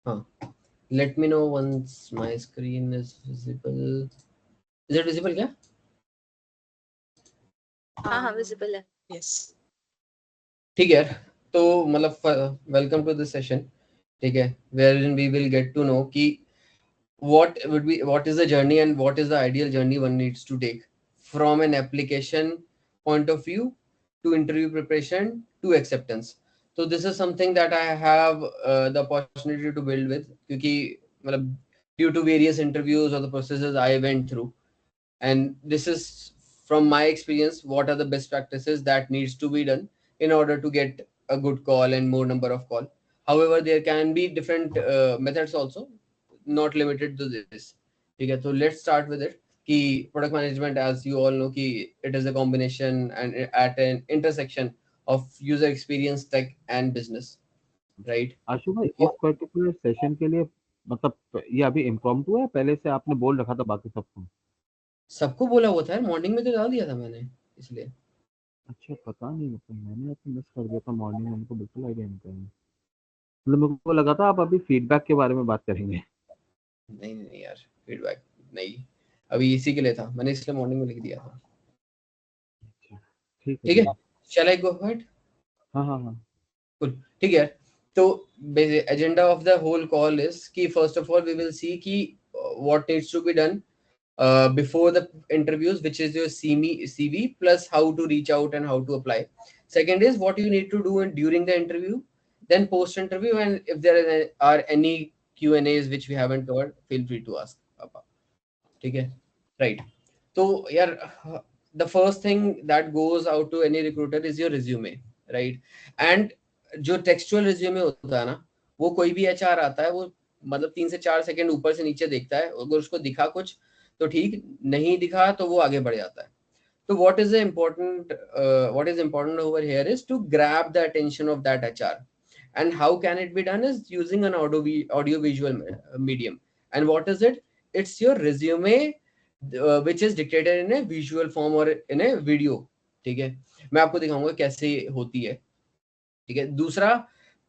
हाँ, let me know once my screen is visible. Is it visible क्या? हाँ हाँ विजिबल है। Yes. ठीक है, तो मतलब वेलकम टू दिस सेशन, ठीक है, wherein we will get to know कि what is the journey and what is the ideal journey one needs to take from an application point of view to interview preparation to acceptance. So this is something that I have the opportunity to build with, क्योंकि मतलब due to various interviews or the processes I went through, and this is from my experience what are the best practices that needs to be done in order to get a good call and more number of call. However, there can be different methods also, not limited to this. ठीक है, तो let's start with it कि product management, as you all know, कि it is a combination and at an intersection of user experience, tech and business, right? आशु भाई, इस particular session के लिए मतलब ये अभी इम्प्रॉम्प्टू है, पहले से आपने बोल रखा था बाकी सबको? सबको बोला हुआ था यार, मॉर्निंग में तो डाल दिया था मैंने, इसलिए। अच्छा, पता नहीं, मतलब मैंने तो मिस कर दिया था मॉर्निंग में, हमको बिल्कुल आइडिया नहीं था। मतलब मेरे को लगा था आप अभी फीडबैक के बारे में बात करेंगे। नहीं नहीं यार, फीडबैक नहीं, अभी इसी के लिए था, मैंने इसलिए मॉर्निंग में लिख दिया था। अच्छा, ठीक है ठीक है, चलो। Shall I go ahead? हाँ हाँ हाँ। Cool. ठीक है, तो agenda of the whole call is कि first of all we will see कि what needs to be done before the interviews, which is your CV plus how to reach out and how to apply. Second is what you need to do during the interview, then post interview, and if there are any Q&As which we haven't covered, feel free to ask Papa. ठीक है, right. तो यार the first thing that goes out to any recruiter is your resume, right? And जो textual resume होता है ना, वो कोई भी एचआर आता है, वो मतलब 3 से 4 सेकंड ऊपर से नीचे देखता है, अगर उसको दिखा कुछ तो ठीक, नहीं दिखा तो वो आगे बढ़ जाता है। तो what is important over here is to grab the attention of that HR, and how can it be done is using an audio visual medium. And what is it? It's your resume which is dictated in a visual form or in a video। ठीक है, मैं आपको दिखाऊंगा कैसे होती है। ठीक है, दूसरा,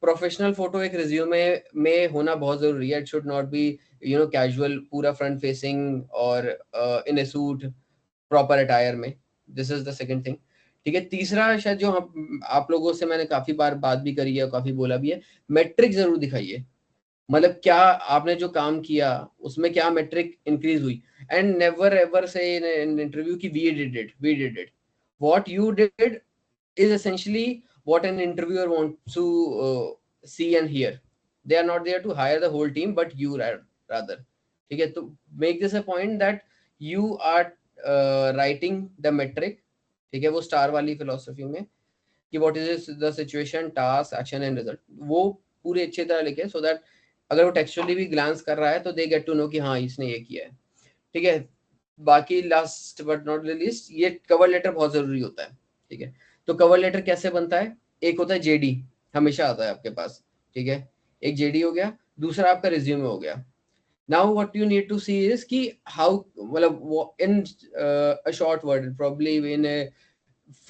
प्रोफेशनल फोटो एक रिज्यूमे में होना बहुत जरूरी है। It should not B casual, पूरा फ्रंट फेसिंग और इन ए सूट, प्रॉपर अटायर में। This is the second thing. ठीक है, तीसरा शायद जो हम आप लोगों से मैंने काफी बार बात भी करी है, काफी बोला भी है, मेट्रिक जरूर दिखाइए। मतलब क्या आपने जो काम किया उसमें क्या मेट्रिक इंक्रीज हुई। And never ever say in interview की we did it what you did is essentially what an interviewer wants to see and hear. They are not there to hire the whole team, but you rather। ठीक है, तो make this a point that you are writing the metric। ठीक है, वो star वाली philosophy में कि what is the situation, task, action and result, वो पूरी अच्छी तरह लिखे, सो दैट अगर वो टेक्सचुअली भी ग्लांस कर रहा है तो दे गेट टू नो कि हाँ इसने ये किया है। ठीक है, बाकी लास्ट बट नॉट लीस्ट, ये कवर लेटर बहुत जरूरी होता है। ठीक है, तो कवर लेटर कैसे बनता है? एक होता है जेडी, हमेशा आता है आपके पास। ठीक है, एक जेडी हो गया, दूसरा आपका रिज्यूमे हो गया। Now what you need to see is कि हाउ, मतलब in a short word, probably in a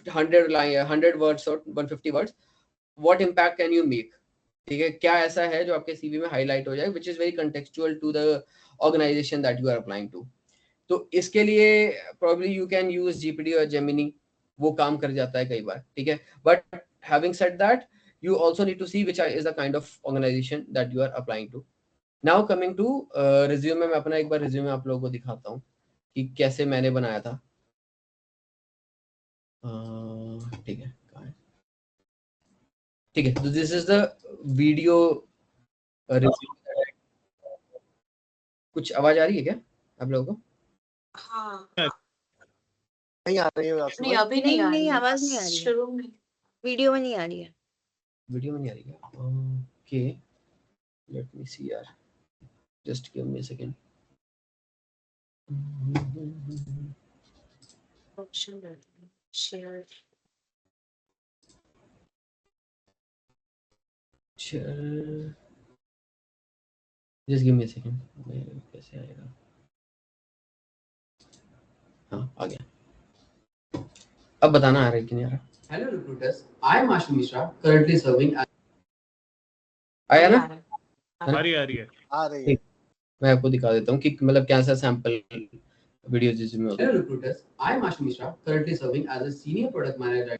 100 words और 150 words, what impact can you make. ठीक है, क्या ऐसा है जो आपके सीवी में हाईलाइट हो जाए, which is very contextual to the organisation that you are applying to. तो इसके लिए probably you can use GPT और जेमिनी, वो काम कर जाता है कई बार। ठीक है, but having said that, you also need to see which is the kind of organization that you are applying to. Now coming to resume, मैं अपना एक बार resume आप लोगों को दिखाता हूँ कि कैसे मैंने बनाया था। ठीक है, कहाँ है? ठीक है, तो this is the video resume। कुछ आवाज आ रही है क्या आप लोगों को? हाँ नहीं आ रही है नहीं अभी नहीं आ रही नहीं है, आवाज नहीं आ रही है, शुरू में वीडियो में नहीं आ रही है। वीडियो में नहीं आ रही है? ओके, लेट मी सी यार, just give me a second. Option share just give me a second, कैसे आएगा? हाँ, आ गया। अब बताना आ रहा है कि नहीं आ रहा? Hello recruiters, I am Ashu Mishra, currently serving. आया ना? आ रही है आ रही है। मैं आपको दिखा देता हूँ कि मतलब कैसा सैंपल वीडियो जिसमें होता है। Hello recruiters, I am Ashu Mishra, currently serving as a senior product manager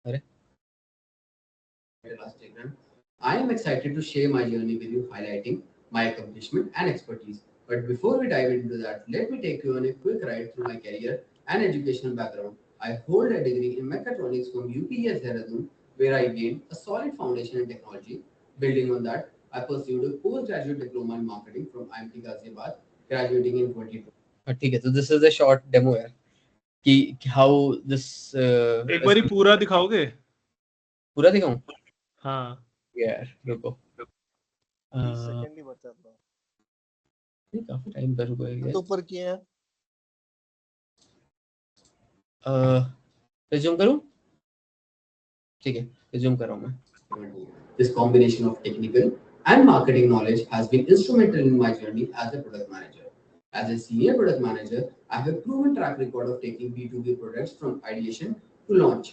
at Elastigran. I am excited to share my journey with you, highlighting my accomplishment and expertise. But before we dive into that, let me take you on a quick ride through my career and educational background. I hold a degree in mechatronics from UPS Dehradun, where I gained a solid foundation in technology. Building on that, I pursued a postgraduate diploma in marketing from IMT Ghaziabad, graduating in 2020. ठीक है, तो this is a short demo यार कि how this एक बारी पूरा दिखाओगे? पूरा दिखाऊं? हाँ यार रुको 30 सेकंड ही बचा था। ये काफी टाइम पर रुको है तो ऊपर किए हैं। रिज्यूम करूं? ठीक है, रिज्यूम कर रहा हूं मैं। This combination of technical and marketing knowledge has been instrumental in my journey as a product manager. As a senior product manager, I have a proven track record of taking B2B products from ideation to launch.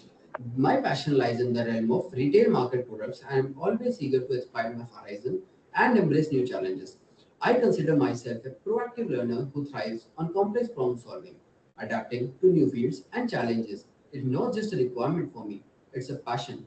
My passion lies in the realm of retail market products, and I am always eager to expand my horizon and embrace new challenges. I consider myself a proactive learner who thrives on complex problem solving, adapting to new fields and challenges. It's not just a requirement for me, it's a passion.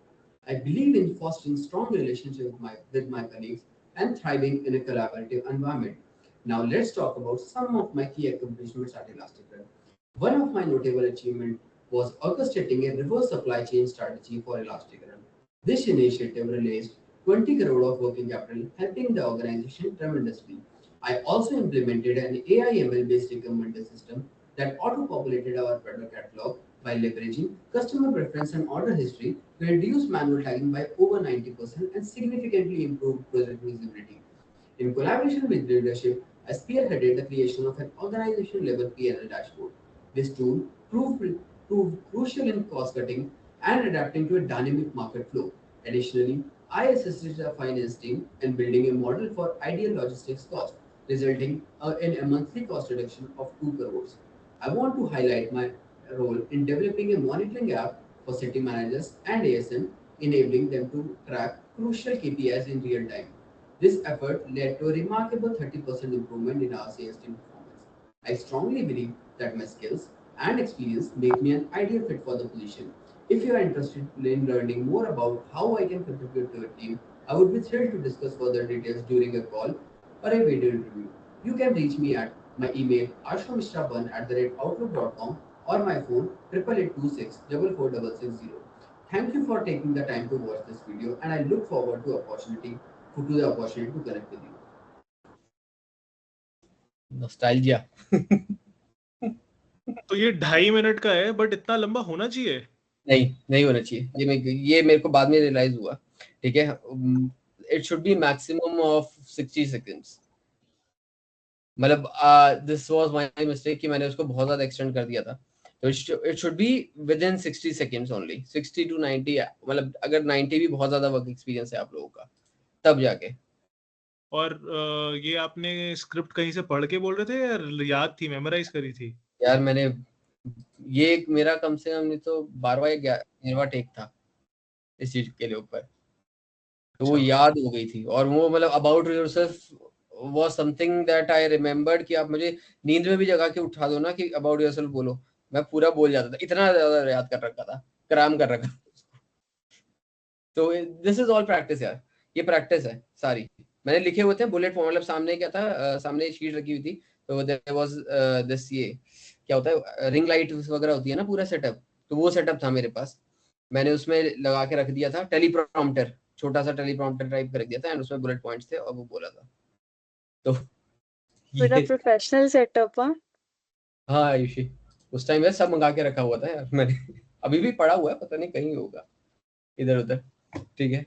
I believe in fostering strong relationships with my colleagues and thriving in a collaborative environment. Now let's talk about some of my key accomplishments at Elasticrunch. One of my notable achievements was orchestrating a reverse supply chain strategy for Elasticrunch. This initiative released 20 crore of working capital, helping the organization tremendously. I also implemented an AI/ML based recommender system that auto-populated our product catalog by leveraging customer preference and order history to reduce manual tagging by over 90% and significantly improve project visibility. In collaboration with leadership, I spearheaded the creation of an organization-level P&L dashboard. This tool proved crucial in cost-cutting and adapting to a dynamic market flow. Additionally, I assisted the finance team in building a model for ideal logistics cost, resulting in a monthly cost reduction of 2 crores. I want to highlight my role in developing a monitoring app for city managers and ASM, enabling them to track crucial KPIs in real time. This effort led to a remarkable 30% improvement in our sales team performance. I strongly believe that my skills and experience make me an ideal fit for the position. If you are interested in learning more about how I can contribute to a team, I would be thrilled to discuss further details during a call or a video interview. You can reach me at my email ashwamishra1@outlook.com or my phone 8826 44660. Thank you for taking the time to watch this video, and I look forward to the opportunity to connect with you. Nostalgia. तो ये 2.5 minute का है, but इतना लंबा होना चाहिए? नहीं होना चाहिए। ये मेरे को बाद में रियलाइज हुआ। ठीक है, it should be maximum of 60 seconds. मतलब दिस वाज माय मिस्टेक कि मैंने उसको बहुत ज्यादा एक्सटेंड कर दिया था। तो it should be with in 60 seconds only, 60 to 90। मतलब अगर 90 भी बहुत ज्यादा वर्क एक्सपीरियंस है आप लोगों का तब जाके। और ये आपने स्क्रिप्ट कहीं से पढ़ के बोल रहे थे या याद थी, मेमोराइज करी थी? यार मैंने ये मेरा कम से कम नहीं तो 12वां या 13वां टेक था इस चीज के लिए ऊपर, तो वो याद हो गई थी। और वो मतलब about yourself was something that I remembered कि आप मुझे नींद में भी जगा के उठा दो ना कि अबाउट योरसेल्फ बोलो, मैं पूरा बोल जाता था, इतना ज्यादा याद कर रखा था, क्राम कर रखा। तो दिस इज ऑल प्रैक्टिस यार, ये प्रैक्टिस है सारी। मैंने लिखे हुए थे बुलेट पॉइंट, मतलब सामने क्या था, सामने शीट रखी हुई थी, तो देयर वाज दिस, ये क्या होता है, रिंग लाइट वगैरह होती है ना, पूरा सेटअप, तो वो सेटअप था मेरे पास। मैंने उसमें लगा के रख दिया था टेलीप्रॉम्प्टर, छोटा सा टेलीप्रॉम्प्टर टाइप कर दिया था, एंड उसमें बुलेट पॉइंट्स थे और वो बोला था। तो पूरा प्रोफेशनल सेटअप। हाँ आयुषी, उस टाइम में सब मंगा के रखा हुआ था यार मैंने। अभी भी पड़ा हुआ है, पता नहीं कहीं होगा इधर उधर। ठीक है,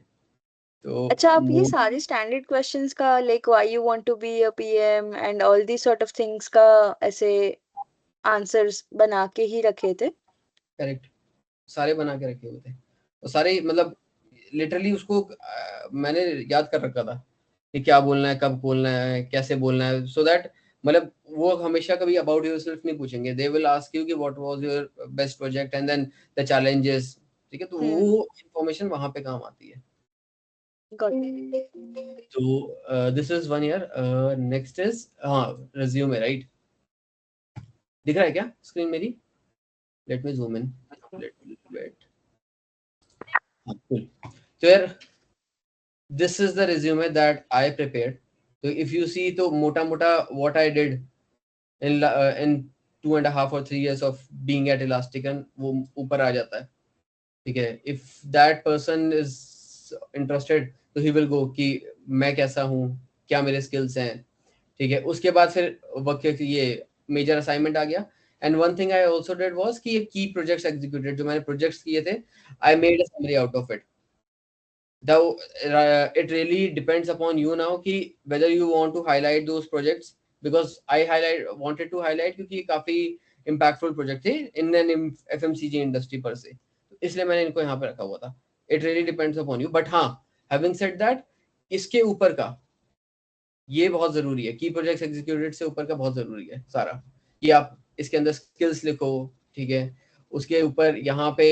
तो अच्छा, आप ये सारे स्टैंडर्ड क्वेश्चंस का like why you want to be a PM and all the sort of things का ऐसे आंसर्स बना के ही रखे थे? करेक्ट, सारे बना के रखे हुए थे, तो सारे मतलब लिटरली उसको मैंने याद कर रखा था कि क्या बोलना है, कब बोलना है, कैसे बोलना है, सो दैट मतलब वो हमेशा कभी अबाउट योरसेल्फ नहीं पूछेंगे, दे विल आस्क यू कि what was your best project and then the challenges. ठीक है, तो वो इंफॉर्मेशन वहां पे काम आती है। Got it. So this is 1 year. Next is resume, right? दिख रहा है क्या स्क्रीन मेरी? Let me zoom in. Little bit. Cool. So here, this is the resume that I prepared. So if you see, तो मोटा मोटा what I did in 2.5 or 3 years of being at Elasticon, वो ऊपर आ जाता है. ठीक है. If that person is interested, तो he will go कि मैं कैसा हूँ, क्या मेरे skills हैं. ठीक है. उसके बाद फिर वर्क ये मेजर असाइनमेंट आ गया. And one thing I also did was कि ये की प्रोजेक्ट्स एग्जीक्यूटेड, जो मैंने प्रोजेक्ट्स किए थे, I made a summary out of it. Though it really depends upon you now कि whether you want to highlight those projects, because I wanted to highlight क्योंकि ये काफी impactful project थे in an FMCG industry per se, इसलिए मैंने इनको यहाँ पे रखा हुआ था. It really depends upon you, but हाँ, having said that, इसके ऊपर का ये बहुत जरूरी है, की प्रोजेक्ट्स एग्जीक्यूटेड से ऊपर का बहुत जरूरी है सारा. ये आप इसके अंदर स्किल्स लिखो, ठीक है. उसके ऊपर यहाँ पे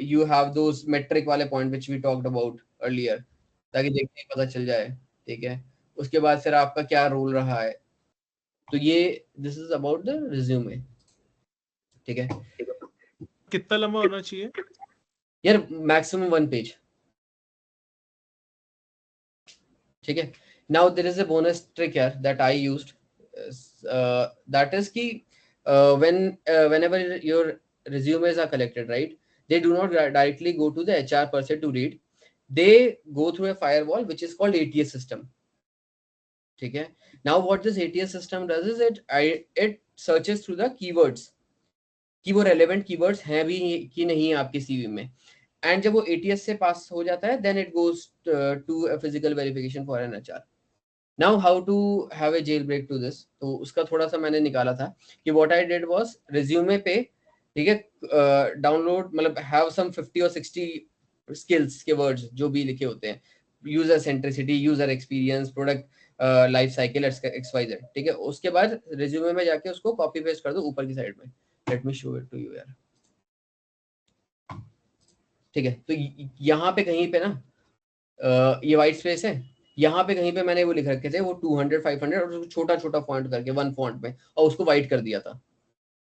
यू हैव दोस मेट्रिक वाले point which we talked about earlier, ताकि देखते ही पता चल जाए. ठीक है. उसके बाद फिर आपका क्या रोल रहा है. तो ये this is about the resume. ठीक है. कितना लंबा होना चाहिए यार? Maximum 1 page. ठीक है. Now there is a bonus trick here that I used. That is कि whenever your resumes are collected, right, they do not directly go to the HR person to read. They go through a firewall which is called ATS system. ठीक है. Now what this ATS system does is it searches through the keywords कि वो relevant keywords हैं भी कि नहीं आपके CV में. एंड जब वो ATS से पास हो जाता है, then it goes to a physical verification for an HR. Now how to have a jailbreak to this? तो उसका थोड़ा सा मैंने निकाला था कि what I did was resume पे, ठीक है, डाउनलोड मतलब have some 50 or 60 skills के words जो भी लिखे होते हैं, user centricity, user experience, product life cycle, XYZ. ठीक है. उसके बाद resume में जाके उसको कॉपी पेस्ट कर दो ऊपर की साइड में. Let me show it to you यार. ठीक है. तो यहाँ पे कहीं पे ना ये वाइट स्पेस है, यहाँ पे कहीं पे मैंने वो लिख रखे थे वो 200 500 और उसको छोटा छोटा फॉन्ट करके 1 फॉन्ट में और उसको वाइट कर दिया था.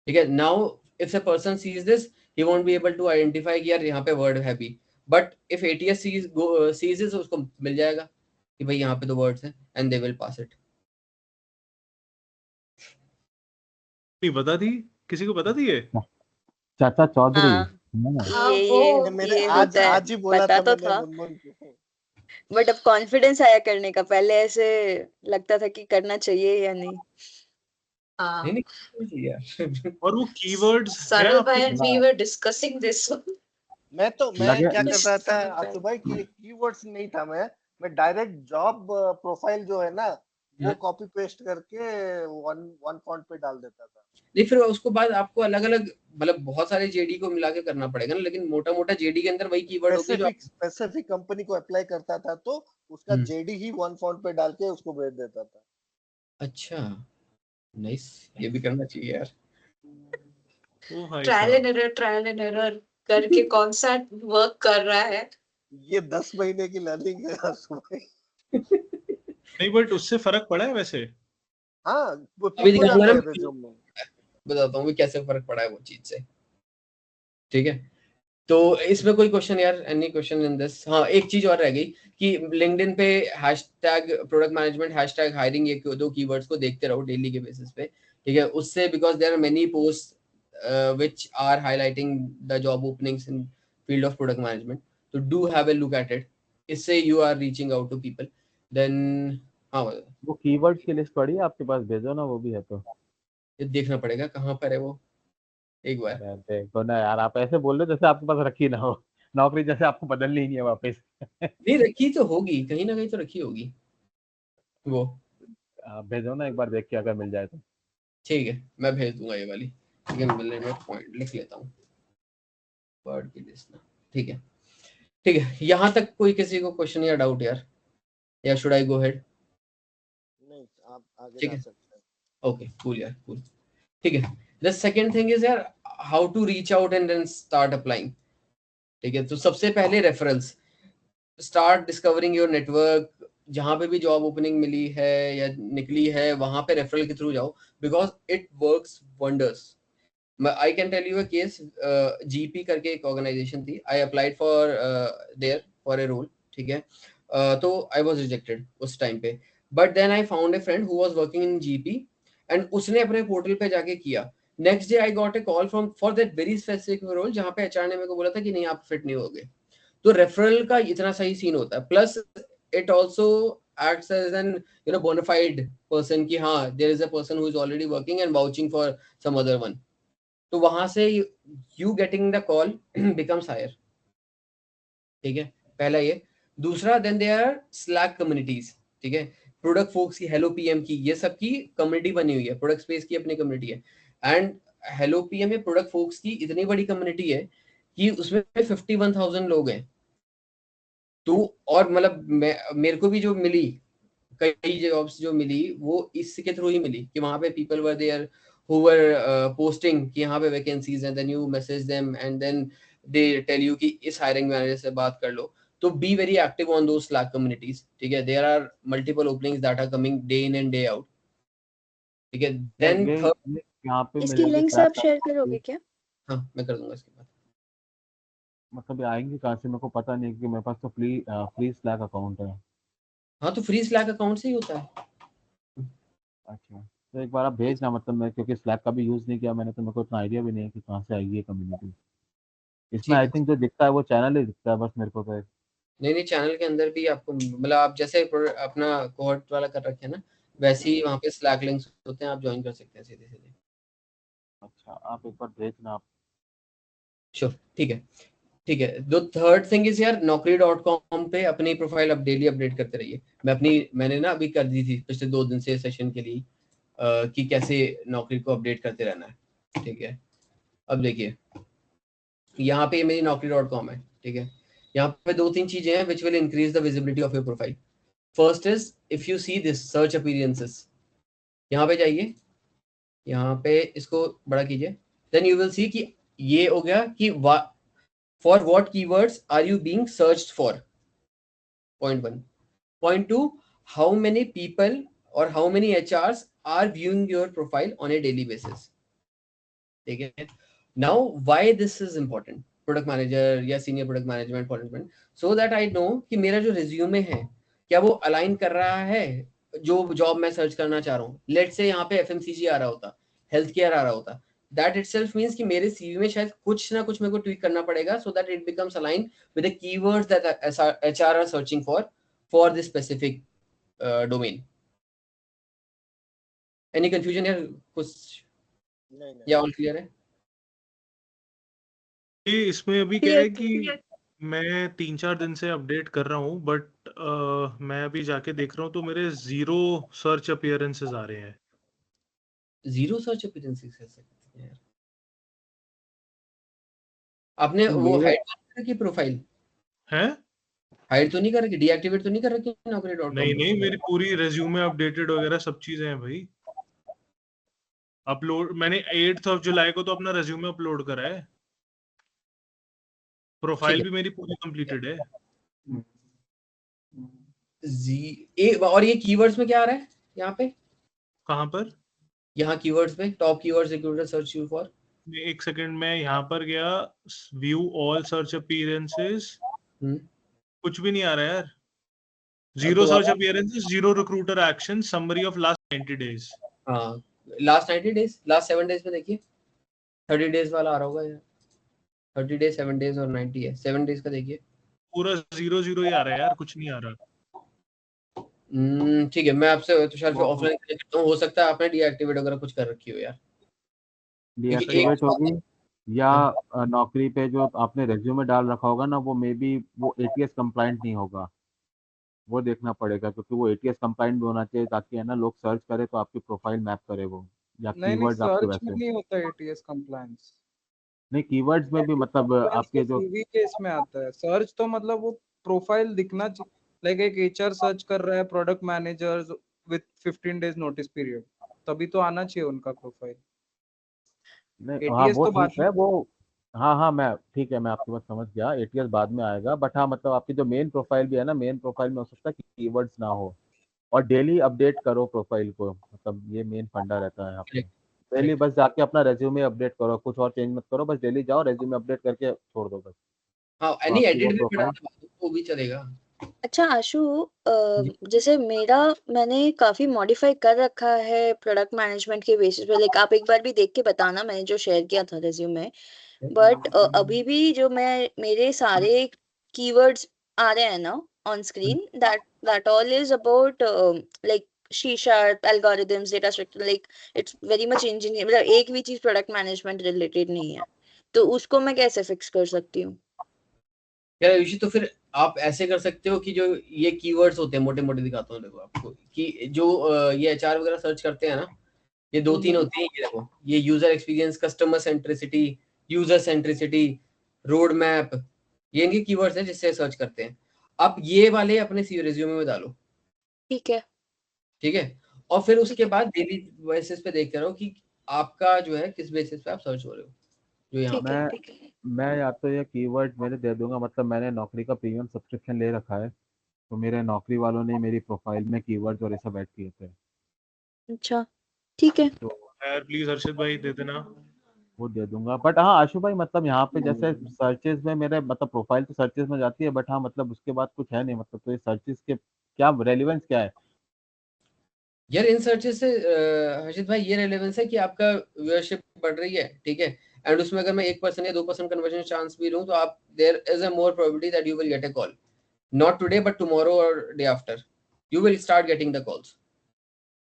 ठीक है. Now if a person sees this, he won't be able to identify कि यार यहाँ पे वर्ड है भी, but if ATS sees this उसको मिल जाएगा कि भाई यहाँ पे तो वर्ड्स हैं and they will pass it. नहीं बता दी किसी को बता दी है चाचा चौधरी. हाँ. हाँ, ये वो मैंने ये आज होता है. आज ही बोला पता था तो मैंने था, मुनमुन को. बट अब कॉन्फिडेंस आया करने का. पहले ऐसे लगता था कि करना चाहिए या नहीं. हाँ. नहीं नहीं यार. और वो कीवर्ड्स हैं Sarul bhai आपके and we were discussing this one. मैं लगे- क्या कर रहा था Sarul bhai. आशु भाई कि कीवर्ड्स नहीं था. मैं डायरेक्ट जॉब प्रोफाइल जो है ना वो हाँ. कॉपी पेस्ट करके वन फॉन्ट पे डाल देता था. नहीं फिर उसको बाद आपको अलग अलग मतलब बहुत सारे जेडी को मिला के करना पड़ेगा ना, लेकिन मोटा मोटा जेडी के अंदर वही कीवर्ड होगी जो स्पेसिफिक कंपनी को अप्लाई करता था तो उसका जेडी ही वन फॉन्ट पे डाल के उसको भेज देता था. अच्छा नाइस. ये भी करना चाहिए यार. ओ भाई Trial and error करके कौन सा वर्क कर रहा है. ये 10 महीने की लर्निंग है आशु भाई. नहीं बट उससे फर्क पड़ा है वैसे. हाँ वो अभी ठीक हो दिखाऊंगा जाता ना, है resume में. बताता हूँ भी कैसे फर्क पड़ा है वो चीज से. ठीक है. तो इसमें कोई क्वेश्चन यार, एनी क्वेश्चन इन दिस? हाँ एक चीज और रह गई कि लिंक्डइन पे hashtag product management, hashtag hiring, ये दो कीवर्ड्स को देखते रहो डेली के बेसिस पे. ठीक है. उससे because there are many post which are highlighting the job openings in field of product management, तो do have a look at it. इससे you are reaching out to people. Then हाँ वो keywords की list पड़ी है आपके पास, भेजो ना वो भी है तो. ये देखना पड़ेगा कहाँ पर है वो एक बार. यार देखो ना यार, आप ऐसे बोल रहे हो जैसे आपके पास रखी ना हो नौकरी, जैसे आपको बदलनी ही नहीं है वापस. नहीं रखी तो होगी, कहीं ना कहीं तो रखी होगी वो. आप भेजो ना एक बार देख के, अगर मिल जाए तो. ठीक है मैं भेज दूंगा ये वाली. ठीक है. मिलने में पॉइंट लिख लेता हूँ वर्ड की लिस्ट ना. ठीक है. ठीक है. यहाँ तक कोई किसी को क्वेश्चन या डाउट यार, या शुड आई गो हेड? नहीं आप आगे ठीक जा है. सकते हैं. ओके कूल यार कूल. ठीक है. द सेकंड थिंग इज यार how to reach out and then start applying. ठीक है. तो सबसे पहले reference. Start discovering your network, जहाँ पे भी जॉब ओपनिंग मिली है या निकली है वहां पे रेफरल के थ्रू जाओ, because it works wonders. I can tell you a case, GP करके एक ऑर्गेनाइजेशन थी, I applied for there for a role, ठीक है, तो आई वाज रिजेक्टेड उस टाइम पे, but then I found a friend who was working in GP and उसने अपने पोर्टल पे जाके किया। Next day I got a call from for that very specific role, जहाँ पे एचआर ने मेरे को बोला था कि नहीं आप फिट नहीं होगे। तो रेफरल का इतना सही सीन होता है, plus it also acts as an bona fide person कि हाँ there is a person who is already working and vouching for some other one, तो वहां से you getting the call becomes higher, ठीक है, पहला ये। दूसरा then there are Slack communities, ठीक है, प्रोडक्ट फोक्स की, हेलो पीएम की, ये सब की कम्युनिटी बनी हुई है, प्रोडक्ट स्पेस की अपनी कम्युनिटी है, एंड हेलो पीएम या प्रोडक्ट फोक्स की इतनी बड़ी कम्युनिटी है कि उसमें 51,000 लोग हैं। तो और मतलब मेरे को भी जो मिली, कई जॉब्स जो मिली वो इसके थ्रू ही मिली कि वहां पे people were there who were posting कि यहाँ पे वैकेंसीज हैं, then you message them and then they tell you कि इस हायरिंग मैनेजर से बात कर लो। तो be very active on those Slack communities, ठीक है, there are multiple openings that are coming day in and day out, ठीक है। देन थर्ड, यहाँ पे इसकी मिलेंगे लिंक्स Slack आप शेयर करोगे क्या? हाँ मैं कर दूंगा इसके बाद। मतलब ये आएंगे कहाँ से, मेरे को पता नहीं, क्योंकि मेरे पास तो फ्री स्लैक अकाउंट है। हाँ तो फ्री स्लैक अकाउंट से ही होता है। अच्छा, तो एक बार आप भेजना, मतलब मैं क्योंकि स्लैक का भी यूज़ नहीं किया मैंने, तो मेरे को इतना आइडिया भी नहीं है कि कहाँ से आएगी ये कम्युनिटी। इसमें ठीक आई है, थिंक जो दिखता है वो चैनल ही दिखता है बस मेरे को तो। नहीं नहीं, चैनल के अंदर भी आपको मतलब आप जैसे अपना कोहॉर्ट वाला कर रखे हैं ना, वैसे ही वहाँ पे स्लैक लिंक्स होते हैं, आप ज्वाइन कर सकते हैं सीधे सीधे। अच्छा, आप एक बार भेजना आप। श्योर, ठीक है, ठीक है। दो थर्ड थिंग इज यार, naukri.com पे अपनी प्रोफाइल अब डेली अपडेट करते रहिए। मैंने ना अभी कर दी थी पिछले 2 दिन से सेशन के लिए, कि कैसे नौकरी को अपडेट करते रहना है, ठीक है। अब देखिए यहाँ पे मेरी naukri.com है, ठीक है, यहाँ पे 2-3 चीजें हैं which will increase the visibility of your profile. First is if you see this search appearances, यहाँ पे जाइए, यहाँ पे इसको बड़ा कीजिए, देन यू विल सी कि ये हो गया कि for what keywords are you being searched for, point 1. Point 2, how many people or how many HRs are viewing your profile on a daily basis, ठीक है। now why this is important, product manager या senior product management, so that I know कि मेरा जो resume है क्या वो align कर रहा है जो जॉब मैं सर्च करना चाह रहा हूँ। लेट्स से यहाँ पे FMCG आ रहा होता, हेल्थ केयर आ रहा होता, that itself means कि मेरे सीवी में शायद कुछ ना कुछ मेरे को ट्वीक करना पड़ेगा so that it becomes aligned with the keywords that HR are searching for this specific domain. Any confusion here? कुछ नहीं या all clear है? ये इसमें अभी क्या है कि मैं 3-4 दिन से अपडेट कर रहा हूँ, बट मैं अभी जाके देख रहा हूँ तो मेरे 0 सर्च अपीयरेंसेस आ रहे हैं। 0 सर्च अपीयरेंसेस कैसे यार? आपने तो वो मेरे- हाइड कर रखी प्रोफाइल? हैं? हाइड तो नहीं कर रखी, डीएक्टिवेट तो नहीं कर रखी naukri.com नहीं पे? नहीं, मेरी पूरी रेज्यूमे अपडेटेड वगैरह सब चीजें हैं भाई। अपलोड मैंने 8th ऑफ जुलाई को तो अपना रेज्यूमे अपलोड करा है। प्रोफाइल भी मेरी पूरी कंप्लीटेड है। और ये कीवर्ड्स में क्या आ रहा है यहाँ पे? कहाँ पर? यहाँ कीवर्ड्स पे top keywords recruiter search you for. एक सेकंड, मैं यहाँ पर गया, व्यू ऑल सर्च अपीयरेंसेस, कुछ भी नहीं आ रहा है यार। 0 search appearances, 0 recruiter action, summary of last 90 days. हाँ, लास्ट 90 डेज, लास्ट 7 डेज पे देखिए, 30 डेज वाला आ रहा होगा यार, 30 डेज, 7 डेज और 90 है, 7 डेज का देखिए। पूरा 0 ही आ रहा है यार, कुछ नहीं आ रहा। ठीक है, मैं आपसे तुषार पे ऑफलाइन कनेक्ट करता हूँ, हो सकता है आपने डीएक्टिवेट वगैरह कुछ कर रखी हो यार। डीएक्टिवेट होगी या नौकरी पे जो आपने रेज्यूमे डाल रखा होगा ना, वो मे बी वो ATS कंप्लाइंट नहीं होगा, वो देखना पड़ेगा, क्योंकि वो ATS कंप्लाइंट भी होना चाहिए ताकि है ना लोग सर्च करे तो आपकी प्रोफाइल मैप करे वो, या नहीं कीवर्ड्स आपके सर्च में वैसे नहीं होता ATS कंप्लायंस। नहीं, कीवर्ड्स में भी मतलब आपके जो सीवी के इसमें आता है सर्च, तो मतलब वो प्रोफाइल दिखना चाहिए। लाइक एक HR सर्च कर रहा है product manager with 15 days notice period, तभी तो आना चाहिए उनका प्रोफाइल। नहीं, हाँ ATS वो तो बाद ठीक है, वो हाँ हाँ, मैं ठीक है, मैं आपकी बात समझ गया, एटीएस बाद में आएगा, बट हाँ मतलब आपकी जो मेन प्रोफाइल भी है ना, मेन प्रोफाइल में हो सकता है कि कीवर्ड्स ना हो, और डेली अपडेट करो प्रोफाइल को, मतलब ये मेन फंडा रहता है यहाँ पे। Correct daily correct. बस जाके अपना रेज्यूमे अपडेट करो, कुछ और चेंज मत करो, बस डेली जाओ रेज्यूमे अपडेट करके छोड़ दो बस, हाँ, तो एनी आपकी वो एडिट भी बढ़ा प्रोफाइल। दो वो भी चलेगा। अच्छा आशु, जी। जैसे मैंने काफी मॉडिफाई कर रखा है प्रोडक्ट मैनेजमेंट के बेसिस पे, लाइक आप एक बार भी देख के बताना, मैंने जो शेयर किया था रेज्यूमे, बट अभी भी जो मेरे सारे कीवर्ड्स आ रहे हैं ना on screen, that all is about like C# algorithms, data structure, like it's very much engineer, मतलब एक भी चीज प्रोडक्ट मैनेजमेंट रिलेटेड नहीं है, तो उसको मैं कैसे फिक्स कर सकती हूँ? यार आयुषी, तो फिर आप ऐसे कर सकते हो कि जो ये कीवर्ड्स होते हैं, मोटे मोटे दिखाता हूँ देखो आपको, कि जो ये एचआर वगैरह सर्च करते हैं ना, ये 2-3 होती हैं। ये देखो, ये user experience, customer centricity, user centricity, road map, ये इनके कीवर्ड्स हैं जिससे सर्च करते हैं। आप ये वाले अपने रिज्यूमे में डालो, ठीक है ठीक है। और फिर ठीक उसके है बाद डेली बेसिस पे देखते रहो कि आपका जो है किस बेसिस पे आप सर्च हो रहे हो, जो यहाँ ठीक पे। है मैं ठीक है। मैं या तो ये कीवर्ड मेरे दे दूंगा, मतलब मैंने नौकरी का प्रीमियम सब्सक्रिप्शन ले रखा है, तो मेरे नौकरी वालों ने मेरी प्रोफाइल में कीवर्ड्स और ये सब ऐड किए थे, अच्छा ठीक है। तो यार प्लीज हर्षित भाई दे देना। वो दे दूंगा। बट हाँ आशु भाई, मतलब यहाँ पे जैसे सर्चेज में मेरे मतलब प्रोफाइल तो सर्चेज में जाती है, बट हाँ मतलब उसके बाद कुछ है नहीं, मतलब तो ये सर्चेज के क्या रेलिवेंस क्या है? यार इन सर्चेस से हर्षित भाई ये रेलेवेंस है कि आपका व्यूअरशिप बढ़ रही है, ठीक है, एंड उसमें अगर मैं 1% या 2% कन्वर्जन चांस भी लूं, तो आप there is a more probability that you will get a call, not today but tomorrow और day after, you will start getting the calls.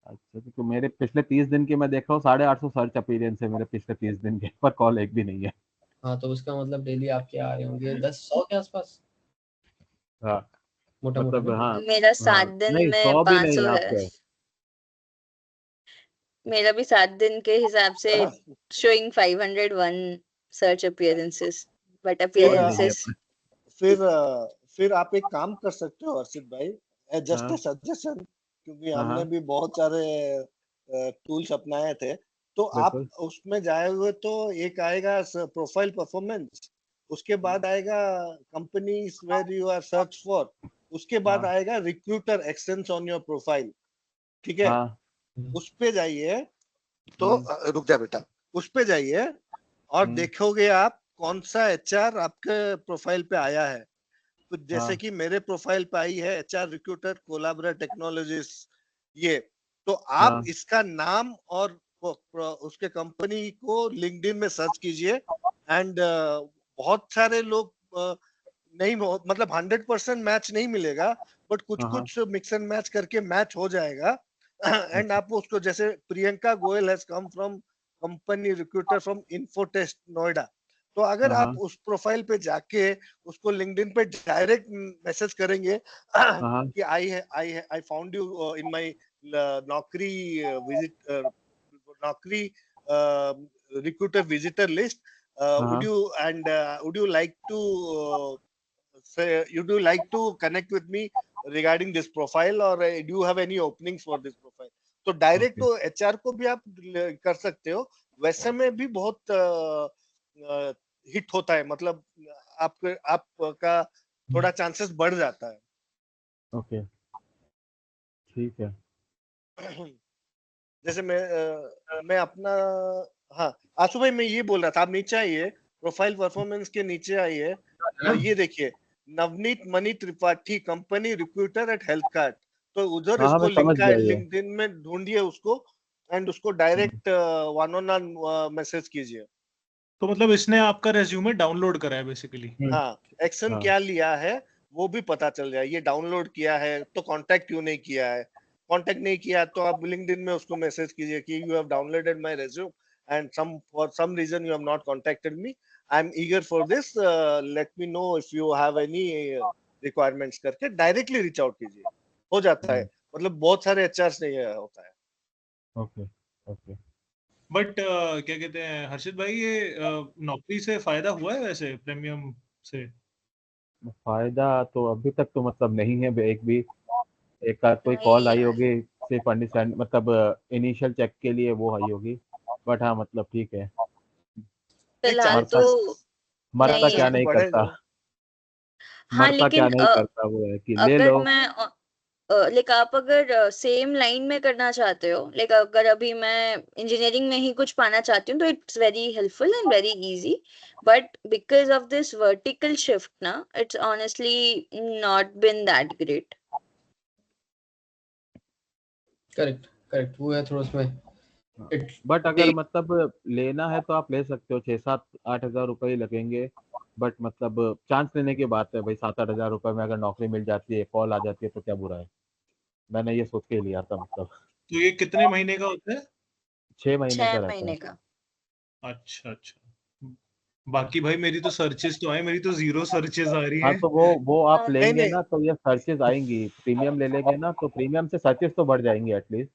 अच्छा, तो मेरे पिछले 30 दिन के मैं देख रहा हूँ 850 सर्च अपीयरेंस है मेरे पिछले 30 दिन के, पर कॉल एक भी नहीं है। हाँ, तो उसका मतलब डेली आपके आ रहे होंगे 10-100 के आसपास, हाँ मोटा मोटा मतलब ना। हाँ। मेरा हाँ 7 दिन नहीं, में 100 भी नहीं 500 है। आपके। मेरा भी 7 दिन के हिसाब से showing 501 search appearances, but फिर कॉल नहीं है appearances। पर। फिर फिर आप एक काम कर सकते हो हर्षित भाई, जस्ट ए हाँ सजेशन, क्योंकि हाँ हमने हाँ, भी बहुत सारे टूल्स अपनाए थे। तो आप बिल्कुल। उसमें जाए हुए तो एक आएगा प्रोफाइल परफॉर्मेंस, उसके बाद आएगा companies where you are search for, उसके बाद हाँ आएगा recruiter actions on your profile, ठीक है। हाँ। उस पे जाइए, तो हम्म रुक जा बेटा, उस पे जाइए और हम्म। देखोगे आप कौन सा एचआर आपके प्रोफाइल पे आया है। तो जैसे हाँ कि मेरे प्रोफाइल पे आई है एचआर रिक्रूटर कोलाबरा टेक्नोलॉजीज, ये, तो आप हाँ इसका नाम और उसके कंपनी को लिंक्डइन में सर्च कीजिए, एंड बहुत सारे लोग नहीं मतलब 100% मैच नहीं मिलेगा, बट कुछ हाँ हाँ। कुछ मिक्स एंड मैच करके मैच हो जाएगा। एंड अच्छा। आप उसको, जैसे Priyanka Goyal has come from company recruiter from Infotest Noida, तो अगर हाँ आप हाँ उस प्रोफाइल पे जाके उसको लिंक्डइन पे डायरेक्ट मैसेज करेंगे हाँ हाँ। कि I found you in my नौकरी विजिट, नौकरी रिक्रूटर विजिटर लिस्ट, would हाँ, you and would you like to say, you do like to connect with me regarding this profile, or do you have any openings for this profile? तो direct okay. तो HR को भी आप कर सकते हो, वैसे में भी बहुत हिट होता है, मतलब आपका थोड़ा चांसेस बढ़ जाता ओके ठीक है। है। जैसे मैं अपना, हाँ आशु भाई मैं ये बोल रहा था, आप नीचे आइए, प्रोफाइल परफॉर्मेंस के नीचे आइए, ये देखिए, Navneet Mani Tripathi company recruiter at Health Card, तो उधर हाँ हाँ, इसको मैं समझ गया ये। लिंक्डइन में ढूंढिए उसको, एंड उसको hmm, direct one on one message कीजिए। तो मतलब इसने आपका रेज्यूमे डाउनलोड करा है बेसिकली। हाँ, एक्शन हाँ क्या लिया है वो भी पता चल जाए, ये डाउनलोड किया है तो कांटेक्ट क्यों नहीं किया है, कांटेक्ट नहीं किया तो आप लिंक्डइन में उसको मैसेज कीजिए कि you have downloaded my resume and some for some reason you have not contacted me, I am eager for this, let me know if you have any requirements, करके directly reach out कीजिए, हो जाता है। मतलब बहुत सारे एचआरस नहीं होता है। Okay okay. बट क्या कहते हैं हर्षित भाई, ये नौकरी से फायदा हुआ है वैसे प्रीमियम से? फायदा तो अभी तक तो मतलब नहीं है एक भी, एक आध कोई नहीं कॉल आई यार, होगी सिर्फ अंडरस्टैंड, मतलब इनिशियल चेक के लिए वो आई होगी, बट हाँ मतलब ठीक है। नहीं फिलहाल और तो चांसेस मरता नहीं क्या है। नहीं बढ़े करता, हाँ मरता क्या लेकिन नहीं करता, वो है कि ले अगर लो। मैं लाइक आप अगर सेम लाइन में करना चाहते हो, लाइक अगर अभी मैं इंजीनियरिंग में ही कुछ पाना चाहती हूँ तो it's very helpful and very easy, but because of this vertical shift ना it's honestly not been that great. Correct correct, वो है थोड़ा उसमें इट बट अगर मतलब लेना है तो आप ले सकते हो, 6-7-8 हज़ार रुपये ही लगेंगे। बट मतलब चांस लेने की बात है भाई, 7-8 हज़ार रुपये में अगर नौकरी मिल जाती है, कॉल आ जाती है, तो क्या बुरा है। मैंने ये सोच के ही लिया था मतलब। तो ये कितने महीने का होता है? 6 महीने 6 का रहता है। महीने का। अच्छा अच्छा। बाकी भाई मेरी तो सर्चेस तो आए, मेरी तो 0 सर्चेस आ रही हाँ हैं। तो वो आप नहीं लेंगे नहीं, ना तो ये सर्चेस आएंगी, प्रीमियम ले लेंगे ना तो प्रीमियम से सर्चेस तो बढ़ जाएंगी एटलीस्ट।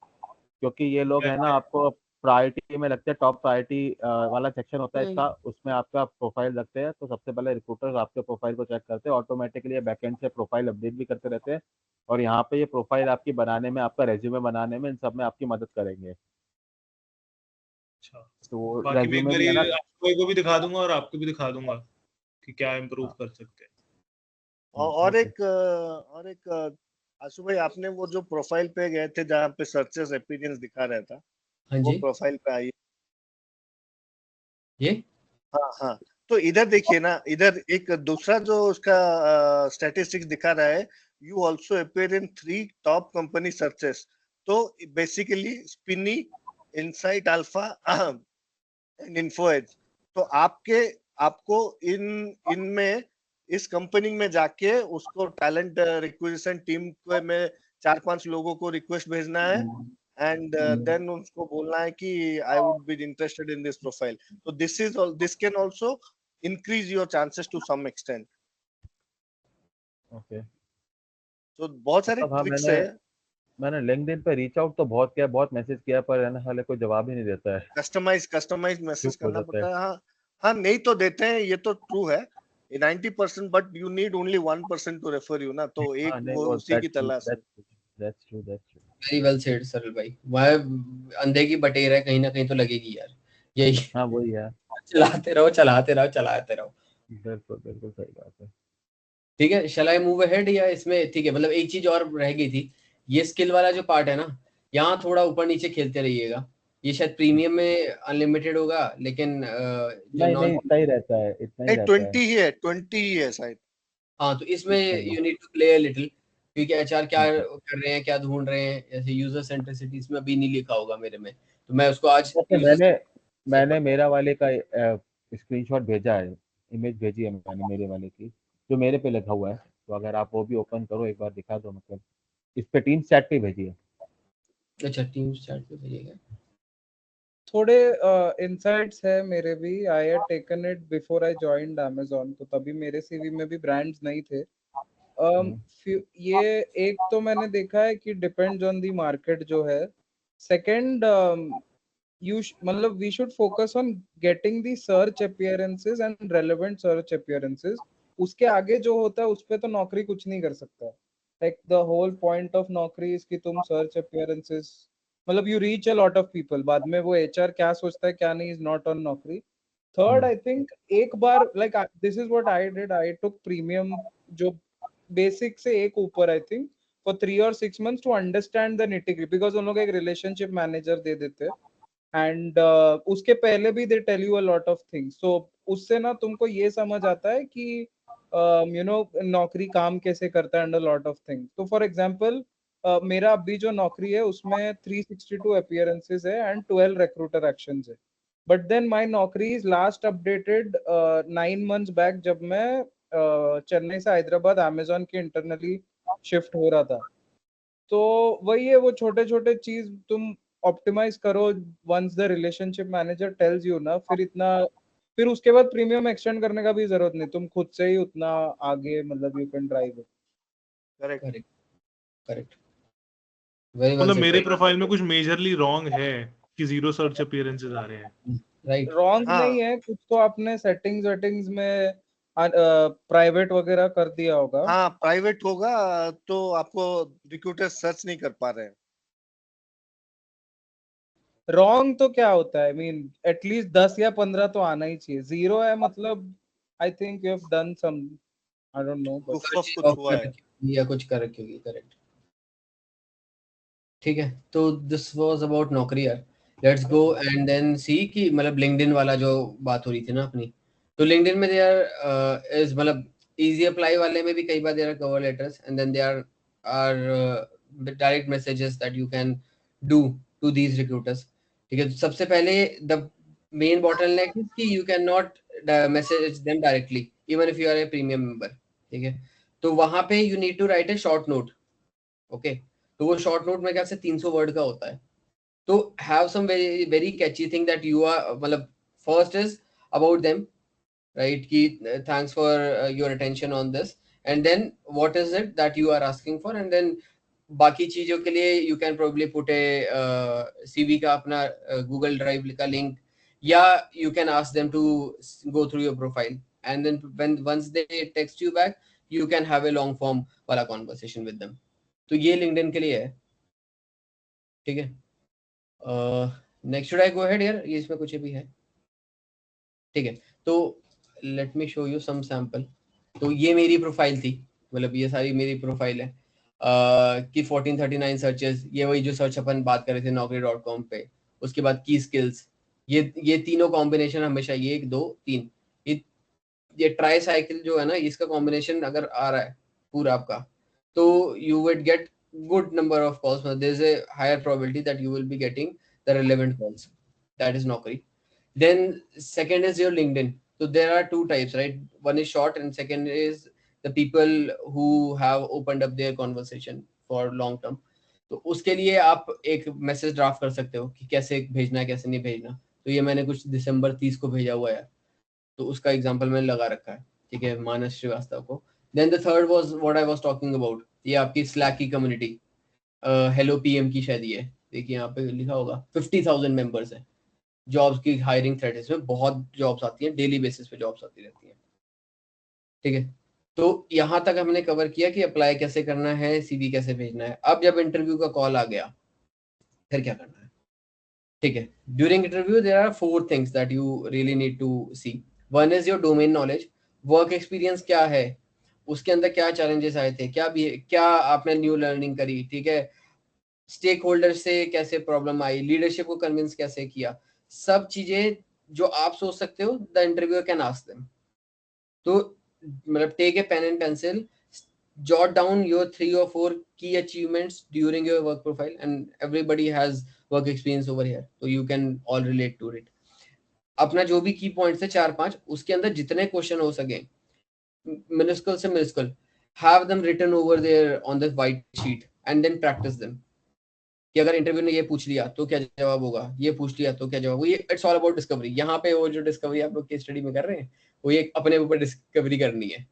क्योंकि ये लोग है ना, आपको प्रायोरिटी में लगते हैं, टॉप प्रायोरिटी वाला सेक्शन होता है इसका, उसमें आपका प्रोफाइल रखते हैं। तो सबसे पहले रिक्रूटर्स आपके प्रोफाइल को चेक करते हैं, ऑटोमेटिकली बैकएंड से प्रोफाइल अपडेट भी करते रहते हैं। और यहाँ पे ये प्रोफाइल आपकी बनाने में, आपका रेज्यूमे बनाने में, इन सब में आपकी मदद करेंगे। अच्छा, तो वो बाकी मैं एक रेज्यूमे भी बारी है ना। आपको को भी दिखा दूंगा और आपको भी दिखा दूंगा कि क्या इम्प्रूव हाँ, कर सकते हैं। और ठीक है। एक आशु भाई, आपने वो जो प्रोफाइल पे गए थे जहाँ पे सर्चेस एक्सपीरियंस दिखा रहा था, हाँ वो जी प्रोफाइल पे आइए। ये हाँ हाँ, तो इधर देखिए ना, इधर एक दूसरा जो उसका स्टैटिस्टिक्स दिखा रहा है, you also appear in 3 top company searches. तो बेसिकली स्पिनी, इनसाइट अल्फा एंड इन्फोएज। तो आपको इनमें इस कंपनी में जाके उसको टैलेंट रिक्विजिशन टीम को में 4-5 लोगों को रिक्वेस्ट भेजना है, एंड देन उसको बोलना है कि I would be interested in this profile. तो this can also increase your chances to some extent। Okay. तो बहुत सारे मतलब हाँ, ट्रिक्स मैंने है। मैंने लिंक्डइन पे रीच आउट तो बहुत किया, बहुत मैसेज किया, पर रहने वाले कोई जवाब ही नहीं देता है। कस्टमाइज मैसेज चुप हो करना जाता है। पड़ता है। हाँ हाँ, नहीं तो देते हैं, ये तो ट्रू है 90%, but you need only 1% to refer you ना, तो एक हाँ नहीं, वो वो उसी की तलाश है। That's true, that's true. Very well said सरल भाई, वह अंधे की बटेर है, कहीं ना कहीं तो लगेगी यार यही। हाँ वही है। चलाते रहो चलाते रहो चलाते रहो। बिल्कुल बिल्कुल सही बात है। ठीक है, शैल आई मूव अहेड या इसमें ठीक है, मतलब एक चीज और रह गई थी, ये स्किल वाला जो पार्ट है ना, यहाँ थोड़ा ऊपर नीचे खेलते रहिएगा। ये शायद प्रीमियम में अनलिमिटेड होगा, लेकिन जो नहीं नॉन, नहीं, इतना ही रहता है, इतना ही नहीं, रहता है। 20 ही है, 20 ही है शायद। हाँ तो इसमें इतना ही है। You need to play a little, क्योंकि एचआर क्या हाँ। कर रहे हैं, क्या ढूंढ रहे हैं, जैसे यूजर सेंट्रिसिटी इसमें अभी नहीं लिखा होगा मेरे में, तो मैं उसको आज वैसे यूजर मैंने से मैंने मेरा वाले का स्क्रीनशॉट भेजा है, इमेज भेजी है मैंने मेरे वाले की, जो मेरे पे लगा हुआ है। तो अगर आप वो भी ओपन करो एक बार, दिखा दो मतलब। इस पे टीम चैट पे भेजी है। अच्छा टीम चैट पे भेजिएगा। थोड़े इनसाइट्स है मेरे भी। I had taken it before I joined Amazon, तो तभी मेरे सीवी में भी ब्रांड्स नहीं थे। हम्म, ये एक तो मैंने देखा है कि डिपेंड्स ऑन दी मार्केट जो है। सेकंड, मतलब we should focus on getting the search appearances and relevant search appearances. उसके आगे जो होता है उस पे तो नौकरी कुछ नहीं कर सकता। Like the whole point of Naukri is कि तुम सर्च अपीयरेंसेस, मतलब you reach a lot of people. बाद में वो एचआर क्या सोचता है क्या नहीं is not on Naukri. Third, I think एक बार like this is what I did, I took premium जो बेसिक से एक ऊपर, आई थिंक for 3 or 6 months to understand the nitty, because उन लोग एक रिलेशनशिप मैनेजर दे देते हैं एंड उसके पहले भी they tell you a lot of things. So उससे ना तुमको ये समझ आता है कि नौकरी काम कैसे करता है and a lot of things. तो फॉर एग्जांपल मेरा अभी जो नौकरी है उसमें 362 अपीयरेंसेस है एंड 12 रिक्रूटर एक्शंस है। बट देन माय नौकरी is last updated 9 months back, जब मैं चेन्नई से हैदराबाद अमेज़न के इंटरनली शिफ्ट हो रहा था। तो वही है, वो छोटे छोटे चीज तुम ऑप्टिमाइज करो। Once the relationship manager tells you ना, फिर उसके बाद प्रीमियम एक्सटेंड करने का भी जरूरत नहीं, तुम खुद से ही उतना आगे मतलब you can drive it. Correct. Correct correct, very well मतलब सेड मेरे भाई। प्रोफाइल में कुछ मेजरली रॉन्ग है कि 0 सर्च अपीयरेंसेस आ रहे हैं। राइट रॉन्ग हाँ नहीं है, कुछ तो आपने सेटिंग्स वेटिंग्स में प्राइवेट वगैरह कर दिया होगा। हाँ, प्राइवेट होगा तो आपको रिक्रूटर सर्च नहीं कर पा रहे हैं। रॉन्ग तो क्या होता है, आई मीन एटलीस्ट 10 या 15 तो आना ही चाहिए। 0 है मतलब I think you have done some, I don't know, but Proof of कुछ हुआ है. या कुछ कर रखी होगी, करेक्ट. ठीक है, तो दिस वाज अबाउट नौकरी यार. लेट्स गो एंड देन सी कि मतलब लिंक्डइन वाला जो बात हो रही थी ना अपनी, तो लिंक्डइन में देयर इज मतलब इजी अप्लाई वाले में भी कई बार there are cover letters and then there are direct messages that you can do to these recruiters. ठीक है, तो सबसे पहले द मेन बॉटलनेक इज कि you can not message them directly even if you are a premium member. ठीक है, तो वहां पे you need to write a short note. Okay, तो वो शॉर्ट नोट में क्या से 300 वर्ड का होता है. तो have some very very catchy thing that you are मतलब first is about them, right, कि thanks for your attention on this and then what is it that you are asking for and then बाकी चीजों के लिए you can probably put a CV का अपना Google drive का link, या you can ask them to go through your profile and then when once they text you back you can have a long form वाला conversation with them. तो ये LinkedIn के लिए है. ठीक है, next should I go ahead यार, ये इसमें कुछ भी है. ठीक है, तो let me show you some sample. तो ये मेरी प्रोफाइल थी, मतलब ये सारी मेरी प्रोफाइल है कि 1439 सर्चेस, ये वही जो सर्च अपन बात कर रहे थे naukri.com पे. उसके बाद की स्किल्स, ये तीनों कॉम्बिनेशन हमेशा ये 1 2 3 ये ट्राई साइकिल जो है ना, इसका कॉम्बिनेशन अगर आ रहा है पूरा आपका, तो you would get good number of calls. There's a higher probability that you will be getting the relevant calls. That is Naukri. Then second is your LinkedIn. So there are two types, right? One is short and second is the people who have opened up their conversation for long term. तो उसके लिए आप एक message draft कर सकते हो कि कैसे भेजना है कैसे नहीं भेजना. तो ये मैंने कुछ दिसंबर 30 को भेजा हुआ है, तो उसका एग्जांपल मैंने लगा रखा है. ठीक है, मानस श्रीवास्तव को. Then the third was what I was talking about. ये आपकी Slack की कम्युनिटी, हेलो पीएम की शायद ये देखिए यहाँ पे लिखा होगा 50,000 मेंबर्स है. जॉब्स की हायरिंग थ्रेड, इसमें बहुत जॉब्स आती हैं, डेली बेसिस पे जॉब्स आती रहती हैं. ठीक है, तो यहाँ तक हमने कवर किया कि अप्लाई कैसे करना है, सीवी कैसे भेजना है. अब जब इंटरव्यू का कॉल आ गया फिर क्या करना है. ठीक है, during interview there are 4 things that you really need to see. One is your domain knowledge, work experience क्या है, उसके अंदर क्या चैलेंजेस आए थे, क्या आपने न्यू लर्निंग करी. ठीक है, स्टेक होल्डर से कैसे प्रॉब्लम आई, लीडरशिप को कन्विंस कैसे किया, सब चीजें जो आप सोच सकते हो the interviewer can ask them. तो मतलब take a pen and pencil, jot down your 3 or 4 key achievements during your work profile, and everybody has work experience over here, so you can all relate to it. अपना जो भी की points है 4-5, उसके अंदर जितने क्वेश्चन हो सके minuscule से minuscule, have them written over there on the white sheet and then practice them. कि अगर इंटरव्यू ने ये पूछ लिया तो क्या जवाब होगा, ये पूछ लिया तो क्या जवाब होगा. ये इट्स ऑल अबाउट डिस्कवरी. यहाँ पे वो जो डिस्कवरी आप लोग केस स्टडी में कर रहे हैं वो ये अपने ऊपर डिस्कवरी करनी है.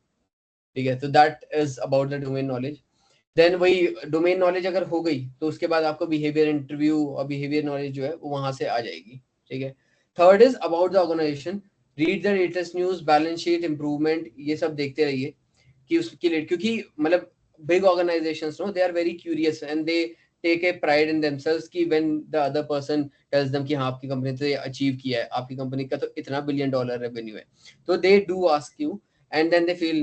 ठीक है, तो that is about the domain knowledge. Then वही डोमेन नॉलेज अगर हो गई तो उसके बाद आपको बिहेवियर इंटरव्यू और बिहेवियर नॉलेज जो है वो वहां से आ जाएगी. ठीक है, third is about the organisation. Read the latest news, balance sheet, improvement, ये सब देखते रहिए कि उसके लिए, क्योंकि मतलब big organisations no, they are very curious and they take a pride in themselves कि when the other person tells them कि हाँ आपकी कंपनी ने तो अचीव किया है, आपकी कंपनी का तो इतना $1 बिलियन रेवेन्यू है, तो they do ask you and then they feel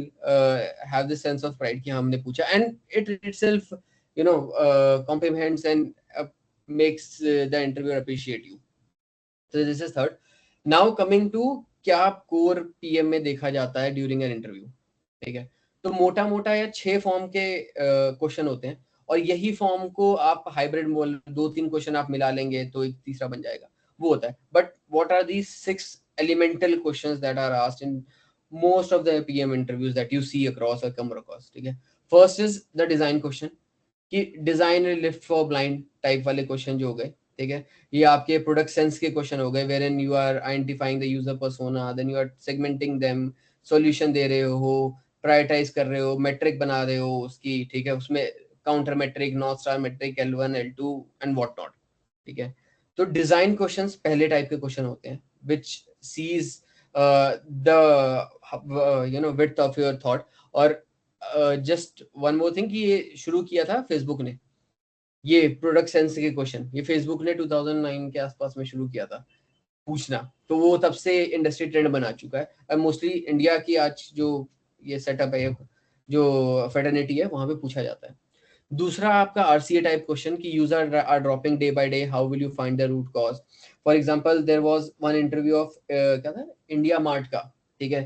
have this sense of pride कि हमने पूछा, and it itself you know compliments and makes the interviewer appreciate you. So this is third. Now coming to क्या core PM में देखा जाता है during an interview. ठीक है, तो मोटा मोटा या 6 फॉर्म के क्वेश्चन होते हैं, और यही फॉर्म को आप हाइब्रिड मोड 2-3 क्वेश्चन आप मिला लेंगे तो एक तीसरा बन जाएगा, वो होता है. But what are these 6 elemental questions that are asked in most of the PM interviews that you see across or come across. ठीक है, first is the design question कि design lift for blind type वाले question जो हो गए. ठीक है, ये आपके प्रोडक्ट सेंस के क्वेश्चन हो गए, wherein you are identifying the user persona, then you are segmenting them, solution दे रहे हो, prioritize कर रहे हो, metric बना रहे हो उसकी. ठीक है, उसमें counter metric, north star metric, L1 L2 and what not. ठीक है, तो डिजाइन क्वेश्चंस पहले टाइप के क्वेश्चन होते हैं which sees the width of your thought. और just one more thing कि ये शुरू किया था फेसबुक ने, ये प्रोडक्ट सेंस के क्वेश्चन ये फेसबुक ने 2009 के आसपास में शुरू किया था. पूछना, तो वो तब से इंडस्ट्री ट्रेंड बना चुका है। और मोस्टली इंडिया की आज जो ये सेटअप है, जो फेटर्निटी है, वहां पे पूछा जाता है। दूसरा आपका आरसीए टाइप क्वेश्चन कि user are dropping day by day, how will you find the root cause. For example there was one interview of क्या था, इंडिया मार्ट का, ठीक है।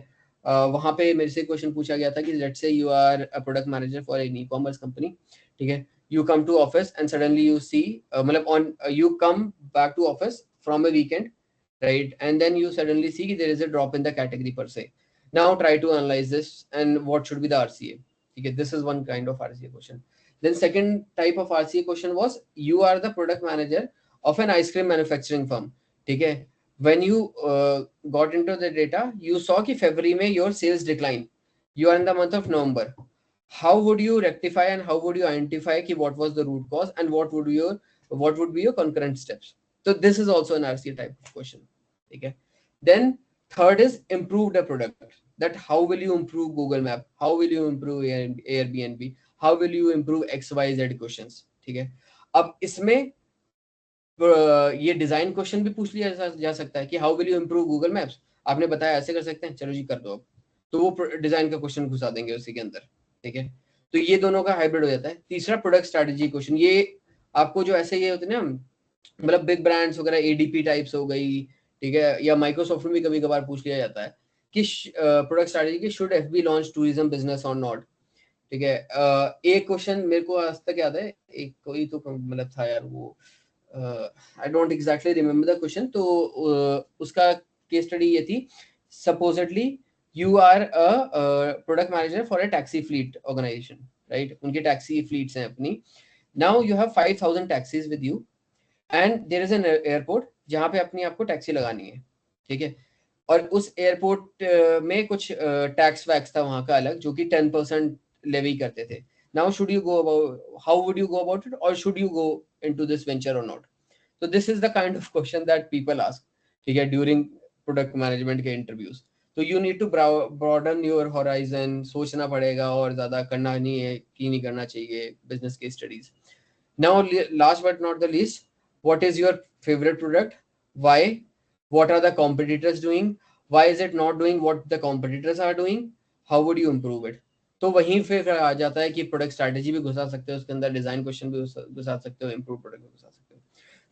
वहां पे मेरे से क्वेश्चन पूछा गया था कि let's say you are a product manager for an e-commerce company, ठीक है। You come to office and suddenly you see, मतलब on you come back to office from a weekend, right, and then you suddenly see there is a drop in the category per se. Now try to analyze this and what should be the RCA. Okay, this is one kind of RCA question. Then second type of RCA question was you are the product manager of an ice cream manufacturing firm, okay. When you got into the data, you saw कि February में your sales decline, you are in the month of November. How would you rectify and how would you identify कि what was the root cause and what would be your concurrent steps? So this is also an RCA type of question. Okay. Then third is improve the product. That how will you improve Google Map? How will you improve Airbnb? How will you improve XYZ questions? ठीक है। अब इसमें ये design question भी पूछ लिया जा सकता है कि how will you improve Google maps, आपने बताया ऐसे कर सकते हैं, चलो जी कर दो अब, तो वो डिजाइन का क्वेश्चन घुसा देंगे उसी के अंदर, ठीक है। तो ये दोनों का हाइब्रिड हो जाता है। तीसरा प्रोडक्ट स्ट्रेटजी क्वेश्चन, ये आपको जो ऐसे ये होते हैं ना, मतलब बिग ब्रांड्स वगैरह एडीपी टाइप्स हो गई, ठीक है, या माइक्रोसॉफ्ट में भी कभी कभार पूछ लिया जाता है कि प्रोडक्ट स्ट्रेटजी की should FB launch tourism business और नॉट, ठीक है। एक क्वेश्चन मेरे को आज तक याद है, एक कोई तो मतलब था यार, वो I don't exactly remember the question, तो उसका केस स्टडी ये थी, supposedly you are a product manager for a taxi fleet organisation, right, उनके टैक्सी फ्लीट्स हैं अपनी। Now you have 5000 taxis with you and there is an airport जहाँ पे अपनी आपको टैक्सी लगानी है, ठीक है। और उस एयरपोर्ट में कुछ टैक्स वैक्स था वहाँ का अलग, जो कि 10% लेवी करते थे। Now should you go about, how would you go about it, और should you go into this venture और नॉट? तो this is the kind of question that people ask, ठीक है, ड्यूरिंग प्रोडक्ट मैनेजमेंट के इंटरव्यूज। तो you need to broaden your horizon, सोचना पड़ेगा, और ज्यादा करना नहीं है कि नहीं करना चाहिए बिजनेस के studies. Now last but not the least, what is your favorite product, why, what are the competitors doing, why is it not doing what the competitors are doing, how would you improve it? तो वहीं फिर आ जाता है कि product strategy भी घुसा सकते हो उसके अंदर, डिजाइन क्वेश्चन भी घुसा सकते हो, इम्प्रूव प्रोडक्ट भी घुसा सकते हो।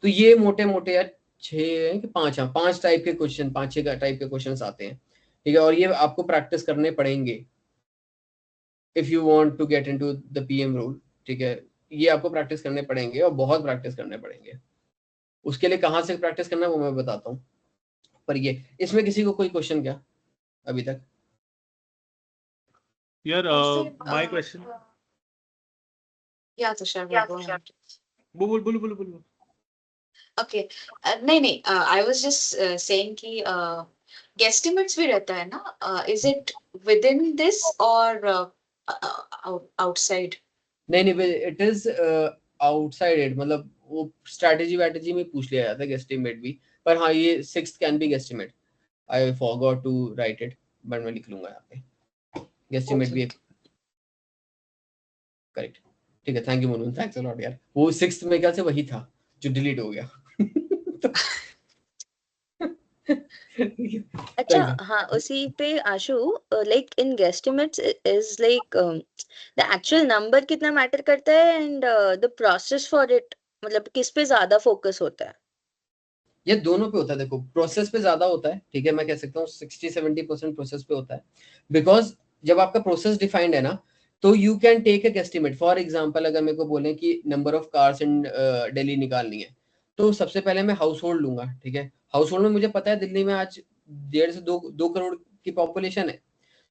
तो ये मोटे मोटे यार 6 कि 5, हाँ 5 टाइप के क्वेश्चन, 5-6 टाइप के क्वेश्चन आते हैं, ठीक है। और ये आपको प्रैक्टिस करने पड़ेंगे if you want to get into the PM role, ठीक है। ये आपको प्रैक्टिस करने पड़ेंगे और बहुत प्रैक्टिस करने पड़ेंगे। उसके लिए कहाँ से प्रैक्टिस करना है वो मैं बताता हूँ, पर ये इसमें किसी को कोई क्वेश्चन क्या अभी तक? यार माय क्वेश्चन, या तुषार बोल बोल। ओके, नहीं आई वाज जस्ट सेइंग कि गेस्टिमेट्स भी रहता है ना, is it with in this और आउटसाइड? नहीं, इट इज आउटसाइड इट, मतलब वो स्ट्रैटेजी में पूछ लिया जाता है गेस्टिमेट भी, पर हाँ ये 6th can be guesstimate, I forgot to write it, but मैं लिख लूंगा यहाँ पे, गेस्टिमेट भी एक करेक्ट, ठीक है। Thank you Monu, thanks a lot यार, वो 6th में क्या से वही था जो डिलीट हो गया। अच्छा, हाँ, उसी पे Ashu, like in guesstimates is like the actual number कितना मैटर करता है, and the process for it, मतलब किस पे ज्यादा फोकस होता है? ये दोनों पे होता है, देखो प्रोसेस पे ज्यादा होता है, ठीक है, मैं कह सकता हूँ 60-70% प्रोसेस पे होता है, बिकॉज जब आपका प्रोसेस डिफाइंड है ना, तो you can take a estimate. For example अगर मेरे को बोले कि number of cars in Delhi निकालनी है, तो सबसे पहले मैं हाउस होल्ड लूंगा, ठीक है। हाउस होल्ड में मुझे पता है दिल्ली में आज 1.5 से 2 करोड़ की पॉपुलेशन है,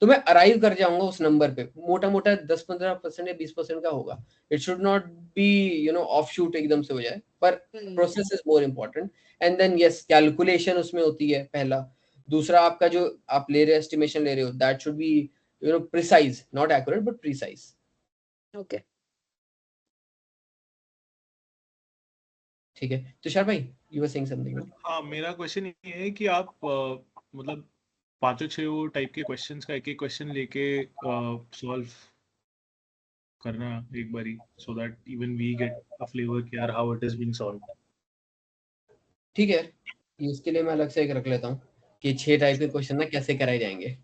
तो मैं अराइव कर जाऊंगा उस नंबर पे, मोटा मोटा 10-15% या 20% का होगा। It should not be off shoot एकदम से हो जाए, पर process is more important. And then yes, calculation उसमें होती है पहला। दूसरा आपका जो आप ले रहे हो, एस्टिमेशन ले रहे हो, that should be precise, not accurate but precise. Okay, ठीक है तुषार भाई, यू वर सेइंग समथिंग। हाँ, मेरा क्वेश्चन ये है कि आप मतलब 5-6 टाइप के क्वेश्चंस का एक क्वेश्चन लेके सॉल्व करना एक बारी, so that even we get a flavour कि यार how it is being solved. ठीक है, इसके लिए मैं अलग से एक रख लेता हूँ कि 6 टाइप के क्वेश्चन ना कैसे कराए जाएंगे।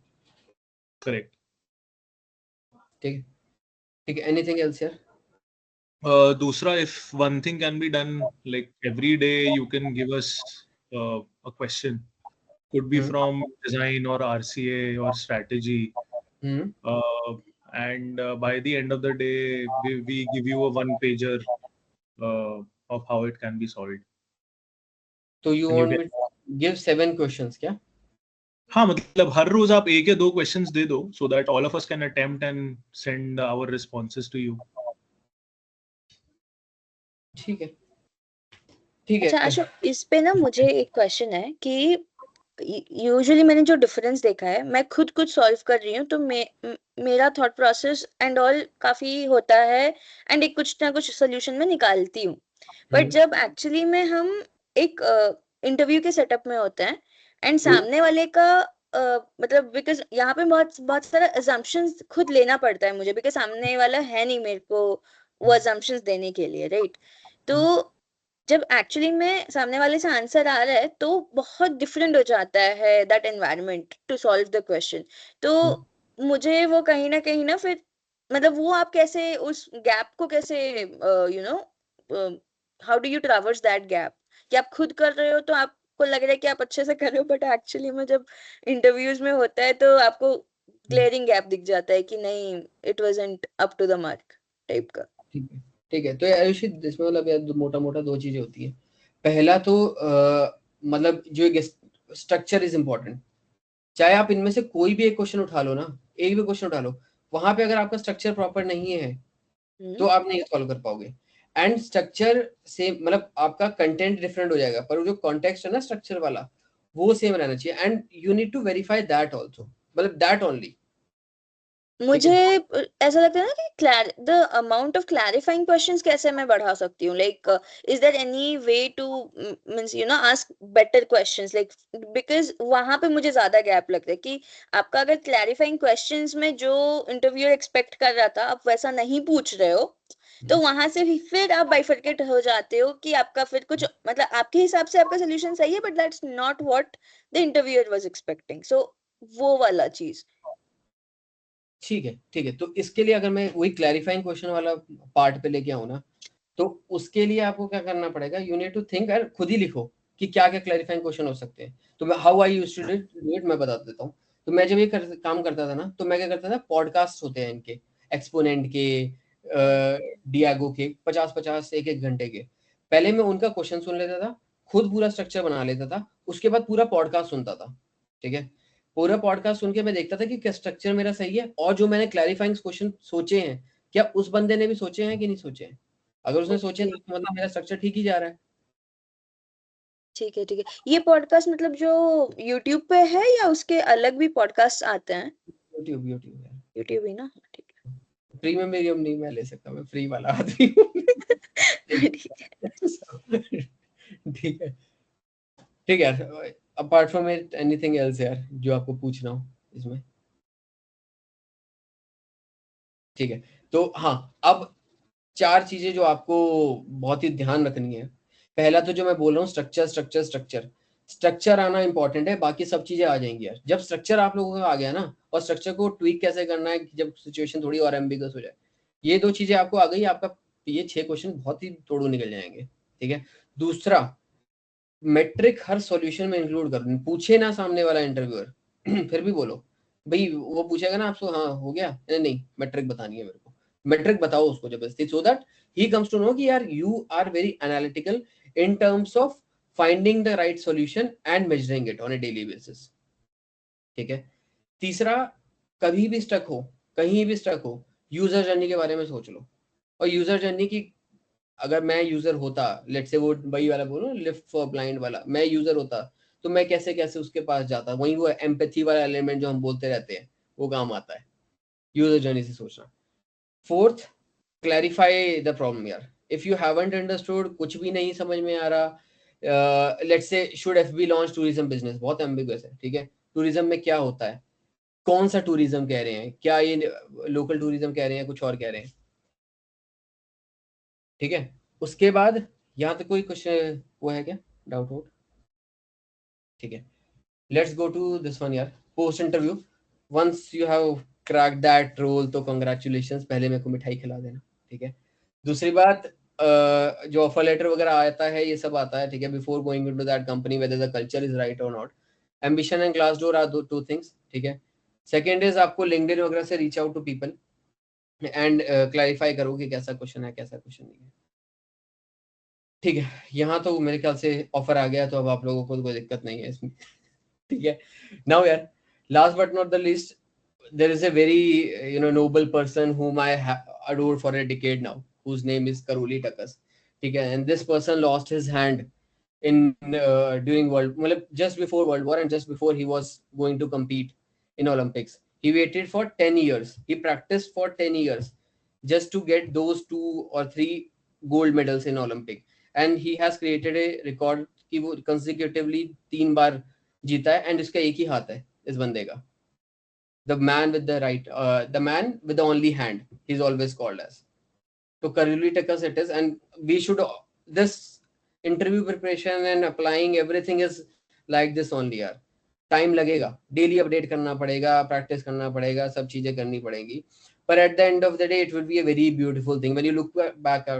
करेक्ट। ठीक ठीक है, एनीथिंग एल्स यार? दूसरा, if one thing can be done, like every day you can give us a question, could be from design or RCA or strategy, and by the end of the day we give you a one pager of how it can be solved. तो you And you want can, me to give 7 questions क्या? हाँ मतलब हर रोज आप एक या दो questions दे दो, so that all of us can attempt and send our responses to you. ठीक है ठीक अच्छा है। अशोक, इस पे ना मुझे एक क्वेश्चन है कि यूजुअली मैंने जो डिफरेंस देखा है, मैं खुद कुछ सॉल्व कर रही हूँ तो मेरा थॉट प्रोसेस एंड ऑल काफी होता है एंड एक कुछ ना कुछ सोल्यूशन में निकालती हूँ। बट जब एक्चुअली में हम एक इंटरव्यू के सेटअप में होते हैं एंड सामने वाले का मतलब बिकॉज यहाँ पे बहुत बहुत सारा अजम्पशंस खुद लेना पड़ता है मुझे, बिकॉज सामने वाला है नहीं मेरे को वो अजम्पशंस देने के लिए, राइट? तो जब एक्चुअली में सामने वाले से आंसर आ रहा है तो बहुत डिफरेंट हो जाता है that environment to solve the question. तो मुझे वो कहीं ना फिर मतलब वो आप कैसे उस गैप को कैसे you know how do you traverse that gap? कि आप खुद कर रहे हो तो आपको लग रहा है कि आप अच्छे से कर रहे हो, बट एक्चुअली में जब इंटरव्यूज में होता है तो आपको ग्लेयरिंग गैप दिख जाता है कि नहीं, it wasn't up to the mark type का। ठीक है। तो आयुषी इसमें मतलब यार मोटा मोटा 2 चीजें होती है। पहला तो मतलब जो स्ट्रक्चर इज इम्पोर्टेंट। चाहे आप इनमें से कोई भी एक क्वेश्चन उठा लो ना, एक भी क्वेश्चन उठा लो, वहां पे अगर आपका स्ट्रक्चर प्रॉपर नहीं है तो आप नहीं सॉल्व कर पाओगे। एंड स्ट्रक्चर से मतलब आपका कंटेंट डिफरेंट हो जाएगा, पर वो जो कॉन्टेक्स्ट है ना स्ट्रक्चर वाला, वो सेम रहना चाहिए। And you need to verify that also, मतलब दैट ओनली। मुझे ऐसा लगता है ना कि the amount of clarifying questions कैसे मैं बढ़ा सकती हूँ, like is there any way to means you know ask better questions, like because वहां पे मुझे ज्यादा गैप लगता है कि आपका अगर क्लैरिफाइंग क्वेश्चंस में जो इंटरव्यूअर एक्सपेक्ट कर रहा था आप वैसा नहीं पूछ रहे हो, तो वहां से भी फिर आप बाइफरकेट हो जाते हो कि आपका फिर कुछ मतलब आपके हिसाब से आपका सोल्यूशन सही है but that's not what the interviewer was expecting. So वो वाला चीज। ठीक है। तो इसके लिए अगर मैं वही क्लैरिफाइंग क्वेश्चन वाला पार्ट पे लेके आऊँ ना, तो उसके लिए आपको क्या करना पड़ेगा, यू नीड टू थिंक और खुद ही लिखो कि क्या क्या क्लैरिफाइंग क्वेश्चन हो सकते हैं। तो मैं how I used to do it मैं बता देता हूँ। तो मैं जब ये काम करता था ना, तो मैं क्या करता था, पॉडकास्ट होते हैं इनके, एक्सपोनेंट के, डियागो के, 50-50 एक घंटे के। पहले मैं उनका क्वेश्चन सुन लेता था, खुद पूरा स्ट्रक्चर बना लेता था, उसके बाद पूरा पॉडकास्ट सुनता था। ठीक है, पूरा पॉडकास्ट सुन के मैं देखता था कि क्या स्ट्रक्चर मेरा सही है, और जो मैंने क्लैरिफाइंग क्वेश्चन सोचे हैं क्या उस बंदे ने भी सोचे हैं कि नहीं सोचे हैं। अगर उसने सोचे तो मतलब मेरा स्ट्रक्चर ठीक ही जा रहा है। ठीक है। ये पॉडकास्ट मतलब जो यूट्यूब पे है या उसके अलग भी पॉडकास्ट आते हैं? यूट्यूब है। यूट्यूब ही ना, ठीक प्रीमियम मीडियम नहीं मैं ले सकता, मैं फ्री वाला आदमी हूँ। है। ठीक है। ठीक है ठीक है। Apart from it anything else यार जो आपको पूछना हो इसमें? ठीक है, तो हाँ, अब 4 चीजें जो आपको बहुत ही ध्यान रखनी है। पहला तो जो मैं बोल रहा हूँ, स्ट्रक्चर आना इंपॉर्टेंट है, बाकी सब चीजें आ जाएंगी यार। जब स्ट्रक्चर आप लोगों का आ गया ना, और स्ट्रक्चर को ट्वीक कैसे करना है जब सिचुएशन थोड़ी और एम्बिगस हो जाए, ये 2 चीजें आपको आ गई, आपका ये 6 क्वेश्चन बहुत ही तोड़ू निकल जाएंगे। ठीक है, दूसरा, मेट्रिक हर सॉल्यूशन में इंक्लूड कर, पूछे ना सामने वाला इंटरव्यूअर फिर भी बोलो भाई, वो पूछेगा ना आपको, हाँ हो गया, नहीं मेट्रिक बतानी है मेरे को, मेट्रिक बताओ उसको जबरदस्ती, so that he comes to know कि यार you are very analytical in terms of finding the right solution and measuring it on a daily basis. ठीक है, तीसरा, कभी भी स्टक हो, कहीं भी स्टक हो, यूजर जर्नी के बारे में सोच लो। और यूजर जर्नी की, अगर मैं यूजर होता, लेट्स से वो वही वाला बोलो लिफ्ट फॉर ब्लाइंड वाला, मैं यूजर होता तो मैं कैसे कैसे उसके पास जाता, वही वो एम्पैथी वाला एलिमेंट जो हम बोलते रहते हैं वो काम आता है, यूजर जर्नी से सोचना। फोर्थ, क्लैरिफाई द प्रॉब्लम यार। इफ यू हैवंट अंडरस्टूड, कुछ भी नहीं समझ में आ रहा, let's say should FB launch tourism business, बहुत एम्बिगुअस है। ठीक है, टूरिज्म में क्या होता है, कौन सा टूरिज्म कह रहे हैं, क्या ये लोकल टूरिज्म कह रहे हैं, कुछ और कह रहे हैं। ठीक है, उसके बाद यहाँ तक कोई कुछ वो है क्या, डाउट हो? ठीक है, let's go to this one यार, post interview. Once you have crack that role तो कंग्रेचुलेशंस, पहले मेरे को मिठाई खिला देना, ठीक है। दूसरी बात, जो ऑफर लेटर वगैरह आता है, ये सब आता है, ठीक है, before going into that company whether the culture is right और नॉट। Ambition and Glassdoor are two things, ठीक है। सेकंड इज आपको लिंक्डइन वगैरह से reach out to people and clarify करो कि कैसा क्वेश्चन है, कैसा क्वेश्चन नहीं है, ठीक है। यहाँ तो मेरे ख्याल से ऑफर आ गया, तो अब आप लोगों को कोई दिक्कत नहीं है इसमें, ठीक है। नाउ यार, last but not the least, there is a very noble person whom I adored for a decade now, whose name is Karoli Takas, ठीक है। And this person lost his hand in during मतलब just before World War and just before he was going to compete in Olympics. He waited for 10 years. He practiced for 10 years just to get those 2 or 3 gold medals in Olympic. And he has created a record कि वो consecutively 3 बार जीता है, and इसका एक ही हाथ है इस बंदे का। The man with the man with the only hand, he's always called as. So Karoli Takas it is, and we should, this interview preparation and applying everything is like this only यार। Time लगेगा, daily update करना पड़ेगा, practice करना पड़ेगा, सब चीजें करनी पड़ेंगी, पर at the end of the day it will be a very beautiful thing when you look back,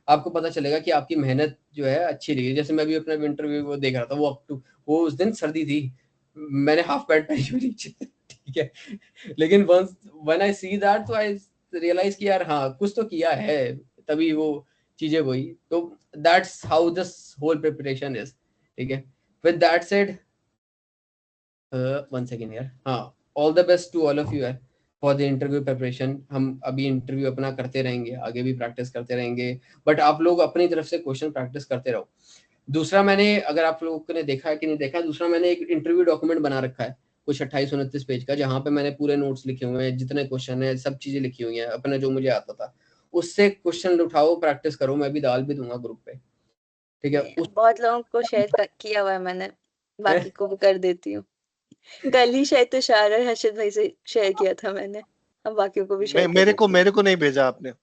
आपको पता चलेगा कि आपकी मेहनत जो है अच्छी रही है। जैसे मैं भी अपना इंटरव्यू वो देख रहा था, वो उस दिन सर्दी थी, मैंने हाफ पैंट पहनी हुई नीचे, ठीक है, लेकिन once when I see that तो आई रियलाइज कि यार हाँ कुछ तो किया है, तभी वो चीजें वही। तो that's how this whole preparation is, ठीक है। With that said, one second यार, हाँ, all the best to all of you यार फॉर द इंटरव्यू प्रिपरेशन। हम अभी इंटरव्यू अपना करते रहेंगे, आगे भी प्रैक्टिस करते रहेंगे, बट आप लोग अपनी तरफ से क्वेश्चन प्रैक्टिस करते रहो। दूसरा, मैंने, अगर आप लोगों ने देखा है कि नहीं देखा, दूसरा मैंने एक इंटरव्यू डॉक्यूमेंट बना रखा है कुछ 28-29 पेज का, जहाँ पे मैंने पूरे नोट्स लिखे हुए हैं, जितने क्वेश्चन है सब चीजें लिखी हुई हैं अपने, जो मुझे आता था उससे क्वेश्चन उठाओ, प्रैक्टिस करो, मैं भी डाल भी दूंगा ग्रुप पे, ठीक है। बहुत लोगों को शेयर किया हुआ है मैंने, बाकी को भी कर देती हूँ। कल ही शायद तुषार और हर्षित भाई से शेयर किया था मैंने, अब बाकियों को भी शेयर मेरे को नहीं भेजा आपने।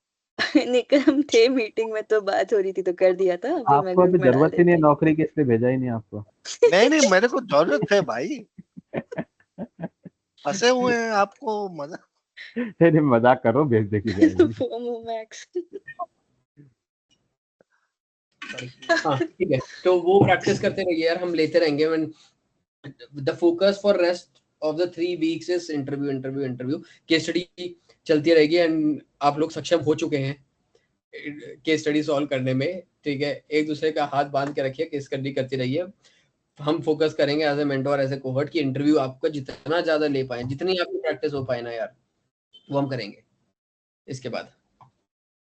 निकम थे मीटिंग में तो बात हो रही थी तो कर दिया था। अभी मैं आपको ग्रुप अभी में डाल जरूरत ही देती नहीं है हूँ। नौकरी की, इसलिए भेजा ही नहीं आपको। नहीं मेरे को जरूरत है भाई, फंसे हुए हैं, आपको मजा। नहीं मजाक करो, भेज दे की जाएगी। FOMO max. हाँ ठीक है, तो वो प्रैक्टिस करते रहिए यार, हम लेते रहेंगे। The focus for rest of the 3 weeks is interview interview interview. Case study चलती रहेगी एंड आप लोग सक्षम हो चुके हैं केस स्टडी सॉल्व करने में, ठीक है। एक दूसरे का हाथ बांध के रखिए, केस स्टडी करती रहिए। हम फोकस करेंगे as a mentor, as a cohort की इंटरव्यू आपका जितना ज्यादा ले पाए, जितनी आपकी प्रैक्टिस हो पाए ना यार, वो हम करेंगे इसके बाद,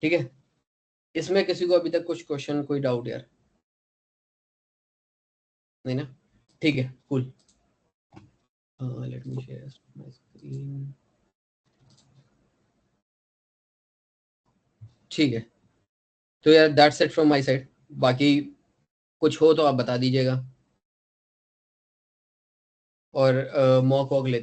ठीक है। इसमें किसी को अभी तक कुछ क्वेश्चन, कोई डाउट यार नहीं ना? ठीक है, cool. Let me share my screen. ठीक है, तो यार that's it from my side. बाकी कुछ हो तो आप बता दीजिएगा, और मॉक वॉक लेते